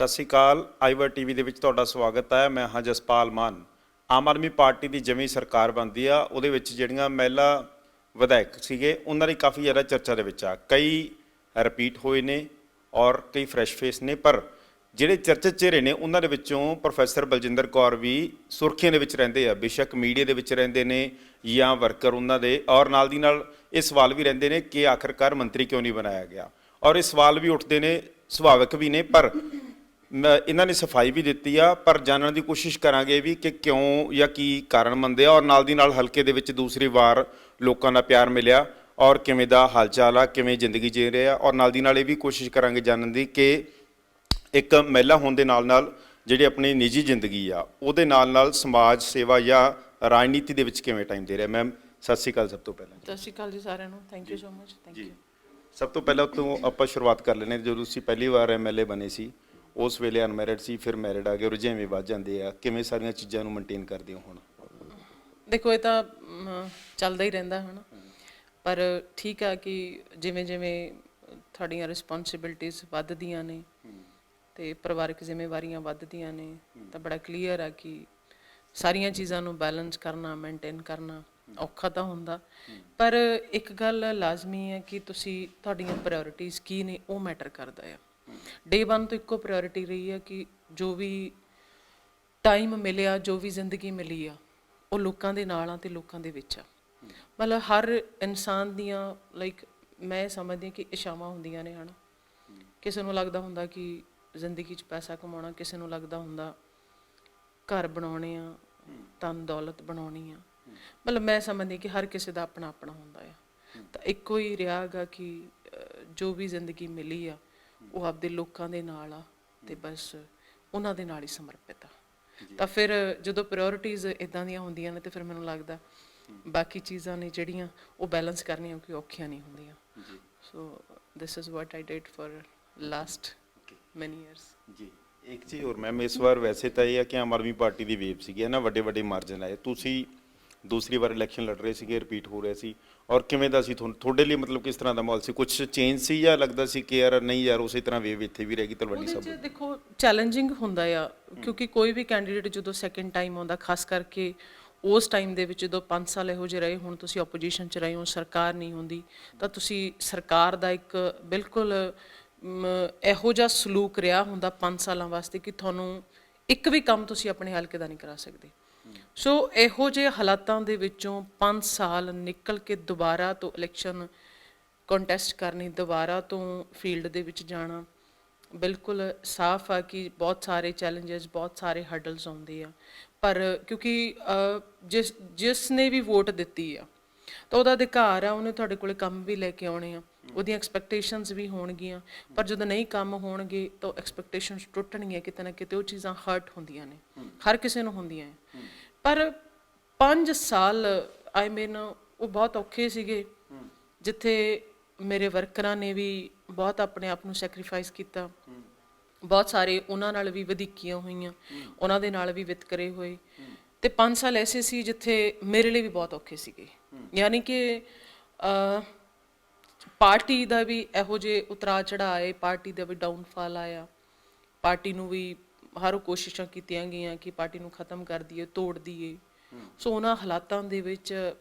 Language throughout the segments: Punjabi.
ਸਤਿ ਸ਼੍ਰੀ ਅਕਾਲ। ਆਈਵਰ ਟੀਵੀ ਦੇ ਵਿੱਚ ਤੁਹਾਡਾ ਸਵਾਗਤ ਹੈ। ਮੈਂ ਹਾਂ ਜਸਪਾਲ ਮਾਨ। ਆਮ ਆਦਮੀ ਪਾਰਟੀ ਦੀ ਜਿਵੇਂ ਸਰਕਾਰ ਬਣਦੀ ਆ ਉਹਦੇ ਵਿੱਚ ਜਿਹੜੀਆਂ ਮਹਿਲਾ ਵਿਧਾਇਕ ਸੀਗੇ ਉਹਨਾਂ ਦੀ ਕਾਫੀ ਜ਼ਿਆਦਾ ਚਰਚਾ ਦੇ ਵਿੱਚ ਆ। ਕਈ ਰਿਪੀਟ ਹੋਏ ਨੇ ਔਰ ਕਈ ਫਰੈਸ਼ ਫੇਸ ਨੇ, ਪਰ ਜਿਹੜੇ ਚਰਚਿਤ ਚਿਹਰੇ ਨੇ ਉਹਨਾਂ ਦੇ ਵਿੱਚੋਂ ਪ੍ਰੋਫੈਸਰ ਬਲਜਿੰਦਰ ਕੌਰ ਵੀ ਸੁਰਖੀਆਂ ਦੇ ਵਿੱਚ ਰਹਿੰਦੇ ਆ। ਬੇਸ਼ੱਕ ਮੀਡੀਆ ਦੇ ਵਿੱਚ ਰਹਿੰਦੇ ਨੇ ਜਾਂ ਵਰਕਰ ਉਹਨਾਂ ਦੇ, ਔਰ ਨਾਲ ਦੀ ਨਾਲ ਇਹ ਸਵਾਲ ਵੀ ਰਹਿੰਦੇ ਨੇ ਕਿ ਆਖਿਰਕਾਰ ਮੰਤਰੀ ਕਿਉਂ ਨਹੀਂ ਬਣਾਇਆ ਗਿਆ, ਔਰ ਇਹ ਸਵਾਲ ਵੀ ਉੱਠਦੇ ਨੇ, ਸੁਭਾਵਿਕ ਵੀ ਨੇ। ਪਰ ਇਹਨਾਂ ਨੇ ਸਫਾਈ ਵੀ ਦਿੱਤੀ ਆ, ਪਰ ਜਾਣਨ ਦੀ ਕੋਸ਼ਿਸ਼ ਕਰਾਂਗੇ ਵੀ ਕਿ ਕਿਉਂ ਜਾਂ ਕੀ ਕਾਰਨ ਮੰਨਦੇ ਆ, ਔਰ ਨਾਲ ਦੀ ਨਾਲ ਹਲਕੇ ਦੇ ਵਿੱਚ ਦੂਸਰੀ ਵਾਰ ਲੋਕਾਂ ਦਾ ਪਿਆਰ ਮਿਲਿਆ ਔਰ ਕਿਵੇਂ ਦਾ ਹਾਲ ਚਾਲ ਆ, ਕਿਵੇਂ ਜ਼ਿੰਦਗੀ ਜੀ ਰਹੇ ਆ। ਔਰ ਨਾਲ ਦੀ ਨਾਲ ਇਹ ਵੀ ਕੋਸ਼ਿਸ਼ ਕਰਾਂਗੇ ਜਾਣਨ ਦੀ ਕਿ ਇੱਕ ਮਹਿਲਾ ਹੋਣ ਦੇ ਨਾਲ ਨਾਲ ਜਿਹੜੀ ਆਪਣੀ ਨਿੱਜੀ ਜ਼ਿੰਦਗੀ ਆ ਉਹਦੇ ਨਾਲ ਸਮਾਜ ਸੇਵਾ ਜਾਂ ਰਾਜਨੀਤੀ ਦੇ ਵਿੱਚ ਕਿਵੇਂ ਟਾਈਮ ਦੇ ਰਿਹਾ। ਮੈਮ ਸਤਿ ਸ਼੍ਰੀ ਅਕਾਲ। ਸਭ ਤੋਂ ਪਹਿਲਾਂ ਸਤਿ ਸ਼੍ਰੀ ਅਕਾਲ ਜੀ ਸਾਰਿਆਂ ਨੂੰ। Thank you so much. Thank you. ਸਭ ਤੋਂ ਪਹਿਲਾਂ ਤੋਂ ਆਪਾਂ ਸ਼ੁਰੂਆਤ ਕਰ ਲੈਂਦੇ। ਜਦੋਂ ਤੁਸੀਂ ਪਹਿਲੀ ਵਾਰ MLA ਬਣੇ ਸੀ ਉਸ ਵੇਲੇ ਅਨਮੈਰਿਡ ਸੀ, ਫਿਰ ਮੈਰਿਡ ਆ ਗਏ, ਰੁਝੇਵੇਂ ਵੱਧ ਜਾਂਦੇ ਆ, ਕਿਵੇਂ ਸਾਰੀਆਂ ਚੀਜ਼ਾਂ ਨੂੰ ਮੇਨਟੇਨ ਕਰਦੇ ਹੋ ਹੁਣ? ਦੇਖੋ ਇਹ ਤਾਂ ਚੱਲਦਾ ਹੀ ਰਹਿੰਦਾ ਹੈ ਨਾ, ਪਰ ਠੀਕ ਆ ਕਿ ਜਿਵੇਂ ਜਿਵੇਂ ਤੁਹਾਡੀਆਂ ਰਿਸਪੌਂਸਿਬਿਲਟੀਜ਼ ਵੱਧਦੀਆਂ ਨੇ ਤੇ ਪਰਿਵਾਰਕ ਜ਼ਿੰਮੇਵਾਰੀਆਂ ਵੱਧਦੀਆਂ ਨੇ ਤਾਂ ਬੜਾ ਕਲੀਅਰ ਆ ਕਿ ਸਾਰੀਆਂ ਚੀਜ਼ਾਂ ਨੂੰ ਬੈਲੈਂਸ ਕਰਨਾ, ਮੇਨਟੇਨ ਕਰਨਾ ਔਖਾ ਤਾਂ ਹੁੰਦਾ। ਪਰ ਇੱਕ ਗੱਲ ਲਾਜ਼ਮੀ ਹੈ ਕਿ ਤੁਸੀਂ ਤੁਹਾਡੀਆਂ ਪ੍ਰਾਇੋਰਟੀਜ਼ ਕੀ ਨੇ ਉਹ ਮੈਟਰ ਕਰਦਾ ਆ। ਡੇ 1 ਤੋਂ ਇੱਕੋ ਪ੍ਰਾਇੋਰਟੀ ਰਹੀ ਹੈ ਕਿ ਜੋ ਵੀ ਟਾਈਮ ਮਿਲਿਆ, ਜੋ ਵੀ ਜ਼ਿੰਦਗੀ ਮਿਲੀ ਆ ਉਹ ਲੋਕਾਂ ਦੇ ਨਾਲ ਆ ਅਤੇ ਲੋਕਾਂ ਦੇ ਵਿੱਚ ਆ। ਮਤਲਬ ਹਰ ਇਨਸਾਨ ਦੀਆਂ ਮੈਂ ਸਮਝਦੀ ਹਾਂ ਕਿ ਇੱਛਾਵਾਂ ਹੁੰਦੀਆਂ ਨੇ, ਹੈ ਨਾ। ਕਿਸੇ ਨੂੰ ਲੱਗਦਾ ਹੁੰਦਾ ਕਿ ਜ਼ਿੰਦਗੀ 'ਚ ਪੈਸਾ ਕਮਾਉਣਾ, ਕਿਸੇ ਨੂੰ ਲੱਗਦਾ ਹੁੰਦਾ ਘਰ ਬਣਾਉਣੇ ਆ, ਧਨ ਦੌਲਤ ਬਣਾਉਣੀ ਆ। ਮਤਲਬ ਮੈਂ ਸਮਝਦੀ ਕਿ ਹਰ ਕਿਸੇ ਦਾ ਆਪਣਾ ਆਪਣਾ ਹੁੰਦਾ ਆ। ਤਾਂ ਇੱਕੋ ਹੀ ਰਿਹਾ ਗਾ ਕਿ ਜੋ ਵੀ ਜ਼ਿੰਦਗੀ ਮਿਲੀ ਆ ਉਹ ਆਪਦੇ ਲੋਕਾਂ ਦੇ ਨਾਲ ਆ ਅਤੇ ਬਸ ਉਹਨਾਂ ਦੇ ਨਾਲ ਹੀ ਸਮਰਪਿਤ ਆ। ਤਾਂ ਫਿਰ ਜਦੋਂ ਪ੍ਰਾਇੋਰਟੀਜ਼ ਇੱਦਾਂ ਦੀਆਂ ਹੁੰਦੀਆਂ ਨੇ ਤਾਂ ਫਿਰ ਮੈਨੂੰ ਲੱਗਦਾ ਬਾਕੀ ਚੀਜ਼ਾਂ ਨੇ ਜਿਹੜੀਆਂ ਉਹ ਬੈਲੈਂਸ ਕਰਨੀਆਂ ਕੋਈ ਔਖੀਆਂ ਨਹੀਂ ਹੁੰਦੀਆਂ। So this is what I did for last many years. ਜੀ ਇੱਕ ਚੀਜ਼ ਹੋਰ ਮੈਮ, ਇਸ ਵਾਰ ਵੈਸੇ ਤਾਂ ਇਹ ਹੈ ਕਿ ਆਮ ਆਦਮੀ ਪਾਰਟੀ ਦੀ ਵੇਵ ਸੀਗੀ ਨਾ, ਵੱਡੇ ਵੱਡੇ ਮਾਰਜਨ ਆਏ। ਤੁਸੀਂ ਦੂਸਰੀ ਵਾਰ ਇਲੈਕਸ਼ਨ ਲੜ ਰਹੇ ਸੀਗੇ, ਰਿਪੀਟ ਹੋ ਰਿਹਾ ਸੀ, ਔਰ ਕਿਵੇਂ ਦਾ ਸੀ ਤੁਹਾਡੇ ਲਈ? ਮਤਲਬ ਕਿਸ ਤਰ੍ਹਾਂ ਦਾ ਮਾਹੌਲ ਸੀ? ਕੁਛ ਚੇਂਜ ਸੀ ਜਾਂ ਲੱਗਦਾ ਸੀ ਕਿ ਯਾਰ ਨਹੀਂ ਯਾਰ ਉਸੇ ਤਰ੍ਹਾਂ ਵੇਵ ਇੱਥੇ ਵੀ ਰਹੇਗੀ ਤਲਵੰਡੀ ਸਾਬੋ? ਦੇਖੋ ਚੈਲੰਜਿੰਗ ਹੁੰਦਾ ਆ ਕਿਉਂਕਿ ਕੋਈ ਵੀ ਕੈਂਡੀਡੇਟ ਜਦੋਂ ਸੈਕਿੰਡ ਟਾਈਮ ਆਉਂਦਾ, ਖਾਸ ਕਰਕੇ ਉਸ ਟਾਈਮ ਦੇ ਵਿੱਚ ਜਦੋਂ 5 ਸਾਲ ਇਹੋ ਜਿਹੇ ਰਹੇ, ਹੁਣ ਤੁਸੀਂ ਆਪੋਜੀਸ਼ਨ 'ਚ ਰਹੇ ਹੋ, ਸਰਕਾਰ ਨਹੀਂ ਹੁੰਦੀ, ਤਾਂ ਤੁਸੀਂ ਸਰਕਾਰ ਦਾ ਇੱਕ ਬਿਲਕੁਲ ਇਹੋ ਜਿਹਾ ਸਲੂਕ ਰਿਹਾ ਹੁੰਦਾ 5 ਸਾਲਾਂ ਵਾਸਤੇ ਕਿ ਤੁਹਾਨੂੰ ਇੱਕ ਵੀ ਕੰਮ ਤੁਸੀਂ ਆਪਣੇ ਹਲਕੇ ਦਾ ਨਹੀਂ ਕਰਾ ਸਕਦੇ। ਸੋ ਇਹੋ ਜਿਹੇ ਹਾਲਾਤਾਂ ਦੇ ਵਿੱਚੋਂ 5 ਸਾਲ ਨਿਕਲ ਕੇ ਦੁਬਾਰਾ ਤੋਂ ਇਲੈਕਸ਼ਨ ਕੰਟੈਸਟ ਕਰਨੀ, ਦੁਬਾਰਾ ਤੋਂ ਫੀਲਡ ਦੇ ਵਿੱਚ ਜਾਣਾ, ਬਿਲਕੁਲ ਸਾਫ਼ ਆ ਕਿ ਬਹੁਤ ਸਾਰੇ ਚੈਲੰਜਸ, ਬਹੁਤ ਸਾਰੇ ਹਰਡਲਸ ਆਉਂਦੇ ਆ। ਪਰ ਕਿਉਂਕਿ ਜਿਸ ਨੇ ਵੀ ਵੋਟ ਦਿੱਤੀ ਆ ਤਾਂ ਉਹਦਾ ਅਧਿਕਾਰ ਆ, ਉਹਨੇ ਤੁਹਾਡੇ ਕੋਲ ਕੰਮ ਵੀ ਲੈ ਕੇ ਆਉਣੇ ਆ, ਉਹਦੀਆਂ ਐਕਸਪੈਕਟੇਸ਼ਨਸ ਵੀ ਹੋਣਗੀਆਂ। ਪਰ ਜਦੋਂ ਨਹੀਂ ਕੰਮ ਹੋਣਗੇ ਤਾਂ ਐਕਸਪੈਕਟੇਸ਼ਨਸ ਟੁੱਟਣਗੀਆਂ, ਕਿਤੇ ਨਾ ਕਿਤੇ ਉਹ ਚੀਜ਼ਾਂ ਹਰਟ ਹੁੰਦੀਆਂ ਨੇ, ਹਰ ਕਿਸੇ ਨੂੰ ਹੁੰਦੀਆਂ ਹੈ। ਪਰ 5 ਸਾਲ ਉਹ ਬਹੁਤ ਔਖੇ ਸੀਗੇ, ਜਿੱਥੇ ਮੇਰੇ ਵਰਕਰਾਂ ਨੇ ਵੀ ਬਹੁਤ ਆਪਣੇ ਆਪ ਨੂੰ ਸੈਕਰੀਫਾਈਸ ਕੀਤਾ। ਬਹੁਤ ਸਾਰੇ ਉਹਨਾਂ ਨਾਲ ਵੀ ਵਧੀਕੀਆਂ ਹੋਈਆਂ, ਉਹਨਾਂ ਦੇ ਨਾਲ ਵੀ ਵਿਤਕਰੇ ਹੋਏ। ਅਤੇ 5 ਸਾਲ ਐਸੇ ਸੀ ਜਿੱਥੇ ਮੇਰੇ ਲਈ ਵੀ ਬਹੁਤ ਔਖੇ ਸੀਗੇ। ਯਾਨੀ ਕਿ ਪਾਰਟੀ ਦਾ ਵੀ ਇਹੋ ਜਿਹੇ ਉਤਰਾਅ ਚੜ੍ਹਾਅ ਆਏ, ਪਾਰਟੀ ਦਾ ਵੀ ਡਾਊਨਫਾਲ ਆਇਆ, ਪਾਰਟੀ ਨੂੰ ਵੀ ਹਰ ਕੋਸ਼ਿਸ਼ਾਂ ਕੀਤੀਆਂ ਗਈਆਂ ਕਿ ਪਾਰਟੀ ਨੂੰ ਖ਼ਤਮ ਕਰ ਦਈਏ, ਤੋੜ ਦਈਏ। ਸੋ ਉਹਨਾਂ ਹਾਲਾਤਾਂ ਦੇ ਵਿੱਚ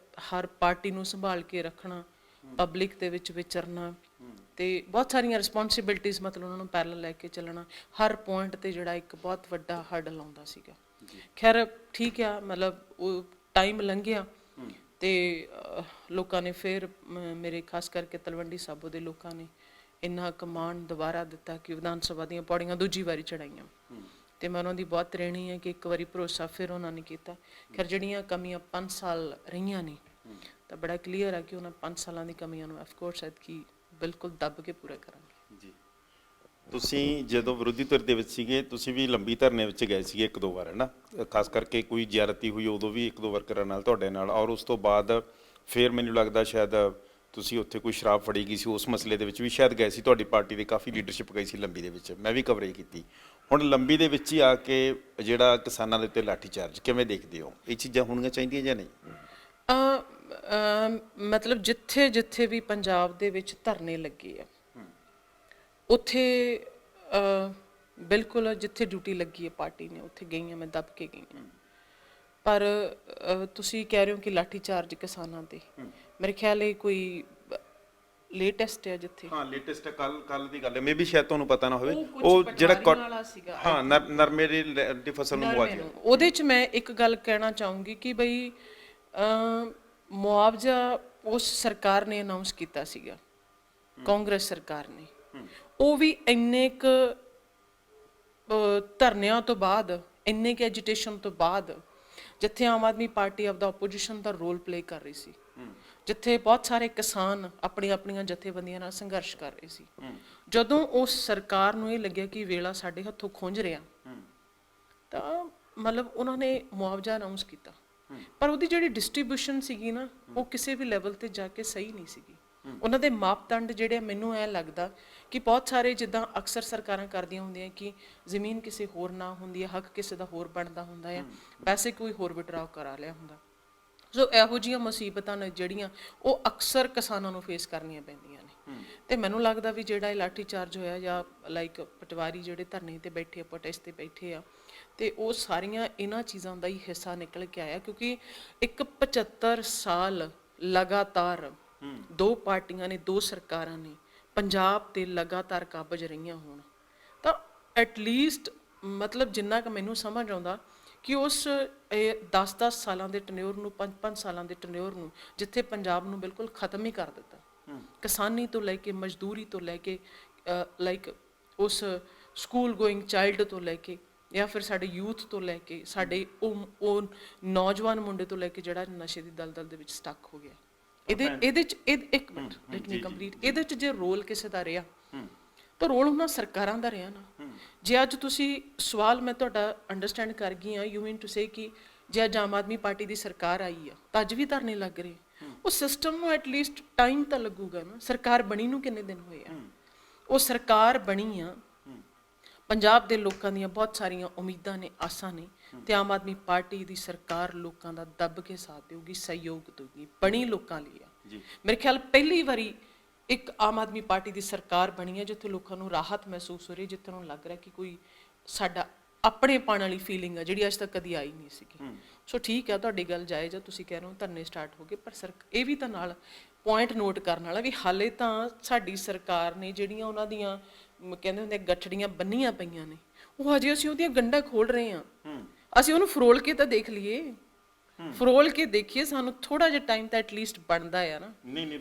ਹਰ ਪਾਰਟੀ ਨੂੰ ਸੰਭਾਲ ਕੇ ਰੱਖਣਾ, ਪਬਲਿਕ ਦੇ ਵਿੱਚ ਵਿਚਰਨਾ ਅਤੇ ਬਹੁਤ ਸਾਰੀਆਂ ਰਿਸਪੌਂਸਿਬਿਲਟੀਜ਼, ਮਤਲਬ ਉਹਨਾਂ ਨੂੰ ਪੈਰਲਲ ਲੈ ਕੇ ਚੱਲਣਾ, ਹਰ ਪੁਆਇੰਟ 'ਤੇ ਜਿਹੜਾ ਇੱਕ ਬਹੁਤ ਵੱਡਾ ਹਰਡਲ ਆਉਂਦਾ ਸੀਗਾ। ਖੈਰ ਠੀਕ ਆ, ਮਤਲਬ ਉਹ ਟਾਈਮ ਲੰਘਿਆ ਅਤੇ ਲੋਕਾਂ ਨੇ ਫਿਰ ਮੇਰੇ ਖਾਸ ਕਰਕੇ ਤਲਵੰਡੀ ਸਾਬੋ ਦੇ ਲੋਕਾਂ ਨੇ ਇੰਨਾ ਕਮਾਂਡ ਦੁਬਾਰਾ ਦਿੱਤਾ ਕਿ ਵਿਧਾਨ ਸਭਾ ਦੀਆਂ ਪੌੜੀਆਂ ਦੂਜੀ ਵਾਰੀ ਚੜ੍ਹਾਈਆਂ। ਅਤੇ ਮੈਂ ਉਹਨਾਂ ਦੀ ਬਹੁਤ ਰਹਿਣੀ ਹੈ ਕਿ ਇੱਕ ਵਾਰੀ ਭਰੋਸਾ ਫਿਰ ਉਹਨਾਂ ਨੇ ਕੀਤਾ। ਖੈਰ ਜਿਹੜੀਆਂ ਕਮੀਆਂ 5 ਸਾਲ ਰਹੀਆਂ ਨੇ ਤਾਂ ਬੜਾ ਕਲੀਅਰ ਆ ਕਿ ਉਹਨਾਂ 5 ਸਾਲਾਂ ਦੀ ਕਮੀਆਂ ਨੂੰ ਅਫਕੋਰਸ ਐਤਕੀ ਬਿਲਕੁਲ ਦੱਬ ਕੇ ਪੂਰਾ ਕਰਾਂਗੇ। ਜੀ ਤੁਸੀਂ ਜਦੋਂ ਵਿਰੋਧੀ ਧਿਰ ਦੇ ਵਿੱਚ ਸੀਗੇ, ਤੁਸੀਂ ਵੀ ਲੰਬੀ ਧਰਨੇ ਵਿੱਚ ਗਏ ਸੀਗੇ 1-2 ਵਾਰ, ਹੈ ਨਾ। ਖਾਸ ਕਰਕੇ ਕੋਈ ਜ਼ਿਆਦਤੀ ਹੋਈ ਉਦੋਂ ਵੀ 1-2 ਵਰਕਰਾਂ ਨਾਲ, ਤੁਹਾਡੇ ਨਾਲ, ਔਰ ਉਸ ਤੋਂ ਬਾਅਦ ਫਿਰ ਮੈਨੂੰ ਲੱਗਦਾ ਸ਼ਾਇਦ ਤੁਸੀਂ ਉੱਥੇ ਕੋਈ ਸ਼ਰਾਬ ਫੜੀ ਗਈ ਸੀ, ਉਸ ਮਸਲੇ ਦੇ ਵਿੱਚ ਵੀ ਸ਼ਾਇਦ ਗਏ ਸੀ। ਤੁਹਾਡੀ ਪਾਰਟੀ ਦੀ ਕਾਫੀ ਲੀਡਰਸ਼ਿਪ ਗਈ ਸੀ ਲੰਬੀ ਦੇ ਵਿੱਚ, ਮੈਂ ਵੀ ਕਵਰੇਜ ਕੀਤੀ। ਹੁਣ ਲੰਬੀ ਦੇ ਵਿੱਚ ਹੀ ਆ ਕੇ ਜਿਹੜਾ ਕਿਸਾਨਾਂ ਦੇ ਉੱਤੇ ਲਾਠੀ ਚਾਰਜ, ਕਿਵੇਂ ਦੇਖਦੇ ਹੋ? ਇਹ ਚੀਜ਼ਾਂ ਹੋਣੀਆਂ ਚਾਹੀਦੀਆਂ ਜਾਂ ਨਹੀਂ? ਮਤਲਬ ਜਿੱਥੇ ਜਿੱਥੇ ਵੀ ਪੰਜਾਬ ਦੇ ਵਿੱਚ ਧਰਨੇ ਲੱਗੇ ਆ, ਉੱਥੇ ਬਿਲਕੁਲ ਜਿੱਥੇ ਡਿਊਟੀ ਲੱਗੀ ਹੈ ਪਾਰਟੀ ਨੇ ਉੱਥੇ ਗਈ ਹਾਂ, ਮੈਂ ਦੱਬ ਕੇ ਗਈ ਹਾਂ। ਪਰ ਤੁਸੀਂ ਕਹਿ ਰਹੇ ਹੋ ਕਿ ਲਾਠੀ ਚਾਰਜ ਕਿਸਾਨਾਂ ਤੇ, ਮੇਰੇ ਖਿਆਲ ਇਹ ਕੋਈ ਲੇਟੈਸਟ ਹੈ ਜਿੱਥੇ। ਹਾਂ ਲੇਟੈਸਟ ਕੱਲ ਦੀ ਗੱਲ ਹੈ, ਮੇਬੀ ਸ਼ਾਇਦ ਤੁਹਾਨੂੰ ਪਤਾ ਨਾ ਹੋਵੇ। ਉਹ ਉਹ ਜਿਹੜਾ ਪਟਵਾਰੀਆਂ ਵਾਲਾ ਸੀਗਾ। ਹਾਂ ਨਰਮੇ ਦੀ ਫਸਲ ਨੂੰ ਮੁਆਵਜ਼ਾ, ਉਹਦੇ 'ਚ ਮੈਂ ਇੱਕ ਗੱਲ ਕਹਿਣਾ ਚਾਹੂੰਗੀ ਕਿ ਬਈ ਮੁਆਵਜ਼ਾ ਉਸ ਸਰਕਾਰ ਨੇ ਅਨਾਉਂਸ ਕੀਤਾ ਸੀਗਾ, ਕਾਂਗਰਸ ਸਰਕਾਰ ਨੇ। ਉਹ ਵੀ ਇੰਨੇ ਕੁ ਧਰਨਿਆਂ ਤੋਂ ਬਾਅਦ, ਇੰਨੇ ਕੁ ਐਜੀਟੇਸ਼ਨ ਤੋਂ ਬਾਅਦ, ਜਿੱਥੇ ਆਮ ਆਦਮੀ ਪਾਰਟੀ ਆਪਦਾ ਆਪੋਜੀਸ਼ਨ ਦਾ ਰੋਲ ਪਲੇ ਕਰ ਰਹੀ ਸੀ, ਜਿੱਥੇ ਬਹੁਤ ਸਾਰੇ ਕਿਸਾਨ ਆਪਣੀਆਂ ਆਪਣੀਆਂ ਜਥੇਬੰਦੀਆਂ ਨਾਲ ਸੰਘਰਸ਼ ਕਰ ਰਹੇ ਸੀ, ਜਦੋਂ ਉਸ ਸਰਕਾਰ ਨੂੰ ਇਹ ਲੱਗਿਆ ਕਿ ਵੇਲਾ ਸਾਡੇ ਹੱਥੋਂ ਖੁੰਝ ਰਿਹਾ, ਤਾਂ ਮਤਲਬ ਉਹਨਾਂ ਨੇ ਮੁਆਵਜ਼ਾ ਅਨਾਉਂਸ ਕੀਤਾ। ਪਰ ਉਹਦੀ ਜਿਹੜੀ ਡਿਸਟ੍ਰੀਬਿਊਸ਼ਨ ਸੀਗੀ ਨਾ, ਉਹ ਕਿਸੇ ਵੀ ਲੈਵਲ ਤੇ ਜਾ ਕੇ ਸਹੀ ਨਹੀਂ ਸੀਗੀ। ਉਹਨਾਂ ਦੇ ਮਾਪਦੰਡ ਜਿਹੜੇ, ਮੈਨੂੰ ਐ ਲੱਗਦਾ ਕਿ ਬਹੁਤ ਸਾਰੇ ਜਿੱਦਾਂ ਅਕਸਰ ਸਰਕਾਰਾਂ ਕਰਦੀਆਂ ਹੁੰਦੀਆਂ ਕਿ ਜ਼ਮੀਨ ਕਿਸੇ ਹੋਰ ਨਾ ਹੁੰਦੀ ਹੈ, ਹੱਕ ਕਿਸੇ ਦਾ ਹੋਰ ਬਣਦਾ ਹੁੰਦਾ ਹੈ, ਪੈਸੇ ਕੋਈ ਹੋਰ ਵਿਡਰਾਅ ਕਰਾ ਲਿਆ ਹੁੰਦਾ। ਸੋ ਇਹੋ ਜਿਹੀਆਂ ਮੁਸੀਬਤਾਂ ਨੇ ਜਿਹੜੀਆਂ ਉਹ ਅਕਸਰ ਕਿਸਾਨਾਂ ਨੂੰ ਫੇਸ ਕਰਨੀਆਂ ਪੈਂਦੀਆਂ ਨੇ। ਤੇ ਮੈਨੂੰ ਲੱਗਦਾ ਵੀ ਜਿਹੜਾ ਇਹ ਲਾਠੀ ਚਾਰਜ ਹੋਇਆ, ਜਾਂ ਲਾਈਕ ਪਟਵਾਰੀ ਜਿਹੜੇ ਧਰਨੇ ਤੇ ਬੈਠੇ ਆ, ਪ੍ਰੋਟੈਸਟ ਤੇ ਬੈਠੇ ਆ, ਤੇ ਉਹ ਸਾਰੀਆਂ ਇਹਨਾਂ ਚੀਜ਼ਾਂ ਦਾ ਹੀ ਹਿੱਸਾ ਨਿਕਲ ਕੇ ਆਇਆ। ਕਿਉਂਕਿ ਇੱਕ 75 ਸਾਲ ਲਗਾਤਾਰ ਦੋ ਪਾਰਟੀਆਂ ਨੇ, ਦੋ ਸਰਕਾਰਾਂ ਨੇ ਪੰਜਾਬ ਤੇ ਲਗਾਤਾਰ ਕਾਬਜ ਰਹੀਆਂ ਹੋਣ, ਤਾਂ ਐਟਲੀਸਟ ਮਤਲਬ ਜਿੰਨਾ ਕੁ ਮੈਨੂੰ ਸਮਝ ਆਉਂਦਾ ਕਿ ਉਸ 10-10 ਸਾਲਾਂ ਦੇ ਟਨਿਓਰ ਨੂੰ, 5-5 ਸਾਲਾਂ ਦੇ ਟਨਿਓਰ ਨੂੰ, ਜਿੱਥੇ ਪੰਜਾਬ ਨੂੰ ਬਿਲਕੁਲ ਖਤਮ ਹੀ ਕਰ ਦਿੱਤਾ, ਕਿਸਾਨੀ ਤੋਂ ਲੈ ਕੇ ਮਜ਼ਦੂਰੀ ਤੋਂ ਲੈ ਕੇ, ਲਾਈਕ ਉਸ ਸਕੂਲ ਗੋਇੰਗ ਚਾਈਲਡ ਤੋਂ ਲੈ ਕੇ, ਜਾਂ ਫਿਰ ਸਾਡੇ ਯੂਥ ਤੋਂ ਲੈ ਕੇ, ਸਾਡੇ ਉਹ ਨੌਜਵਾਨ ਮੁੰਡੇ ਤੋਂ ਲੈ ਕੇ ਜਿਹੜਾ ਨਸ਼ੇ ਦੀ ਦਲਦਲ ਦੇ ਵਿੱਚ ਸਟਕ ਹੋ ਗਿਆ। ਇਹਦੇ 'ਚ ਇੱਕ ਮਿੰਟ ਲੈਟ ਮੀ ਕੰਪਲੀਟ। ਇਹਦੇ 'ਚ ਜੇ ਰੋਲ ਕਿਸੇ ਦਾ ਰਿਹਾ ਤਾਂ ਰੋਲ ਉਹਨਾਂ ਸਰਕਾਰਾਂ ਦਾ ਰਿਹਾ ਨਾ। ਜੇ ਅੱਜ ਤੁਸੀਂ ਸਵਾਲ, ਮੈਂ ਤੁਹਾਡਾ ਅੰਡਰਸਟੈਂਡ ਕਰ ਗਈ ਹਾਂ, ਯੂ ਮੀਨ ਟੂ ਸੇ ਕਿ ਜੇ ਅੱਜ ਆਮ ਆਦਮੀ ਪਾਰਟੀ ਦੀ ਸਰਕਾਰ ਆਈ ਆ ਤਾਂ ਅੱਜ ਵੀ ਧਰਨੇ ਲੱਗ ਰਹੇ, ਉਹ ਸਿਸਟਮ ਨੂੰ ਐਟਲੀਸਟ ਟਾਈਮ ਤਾਂ ਲੱਗੂਗਾ ਨਾ। ਸਰਕਾਰ ਬਣੀ ਨੂੰ ਕਿੰਨੇ ਦਿਨ ਹੋਏ ਆ? ਉਹ ਸਰਕਾਰ ਬਣੀ ਆ, ਪੰਜਾਬ ਦੇ ਲੋਕਾਂ ਦੀਆਂ ਬਹੁਤ ਸਾਰੀਆਂ ਉਮੀਦਾਂ ਨੇ, ਆਸਾਂ ਨੇ, ਤੇ ਆਮ ਆਦਮੀ ਪਾਰਟੀ ਦੀ ਸਰਕਾਰ ਲੋਕਾਂ ਦਾ ਦੱਬ ਕੇ ਸਾਥ ਦੇਊਗੀ, ਸਹਿਯੋਗ ਦੇਊਗੀ, ਬਣੀ ਲੋਕਾਂ ਲਈ ਆ। ਮੇਰੇ ਖਿਆਲ ਪਹਿਲੀ ਵਾਰੀ ਇੱਕ ਆਮ ਆਦਮੀ ਪਾਰਟੀ ਦੀ ਸਰਕਾਰ ਬਣੀ ਹੈ ਜਿੱਥੇ ਲੋਕਾਂ ਨੂੰ ਰਾਹਤ ਮਹਿਸੂਸ ਹੋ ਰਹੀ, ਜਿੱਥੇ ਨੂੰ ਲੱਗ ਰਿਹਾ ਕਿ ਕੋਈ ਸਾਡਾ ਆਪਣੇ ਪਾਣ ਵਾਲੀ ਫੀਲਿੰਗ ਆ ਜਿਹੜੀ ਅੱਜ ਤੱਕ ਕਦੀ ਆਈ ਨਹੀਂ ਸੀਗੀ। ਸੋ ਠੀਕ ਆ, ਤੁਹਾਡੀ ਗੱਲ ਜਾਇਜ਼ ਆ, ਤੁਸੀਂ ਕਹਿ ਰਹੇ ਹੋ ਧਰਨੇ ਸਟਾਰਟ ਹੋ ਗਏ, ਪਰ ਇਹ ਵੀ ਤਾਂ ਨਾਲ ਪੁਆਇੰਟ ਨੋਟ ਕਰਨ ਵਾਲਾ ਵੀ ਹਾਲੇ ਤਾਂ ਸਾਡੀ ਸਰਕਾਰ ਨੇ ਜਿਹੜੀਆਂ ਉਹਨਾਂ ਦੀਆਂ ਕਹਿੰਦੇ ਹੁੰਦੇ ਗੱਠੜੀਆਂ ਬੰਨੀਆਂ ਪਈਆਂ ਨੇ, ਉਹ ਹਜੇ ਅਸੀਂ ਉਹਦੀਆਂ ਗੰਢਾਂ ਖੋਲ ਰਹੇ ਹਾਂ। ਅਸੀਂ ਉਹਨੂੰ ਫਰੋਲ ਕੇ ਤਾਂ ਦੇਖ ਲਈਏ, ਫਰੋਲ ਕੇ ਦੇਖੀਏ, ਸਾਨੂੰ ਥੋੜਾ ਜਿਹਾ ਟਾਈਮ ਤਾਂ ਐਟਲੀਸਟ ਬਣਦਾ ਆ ਨਾ।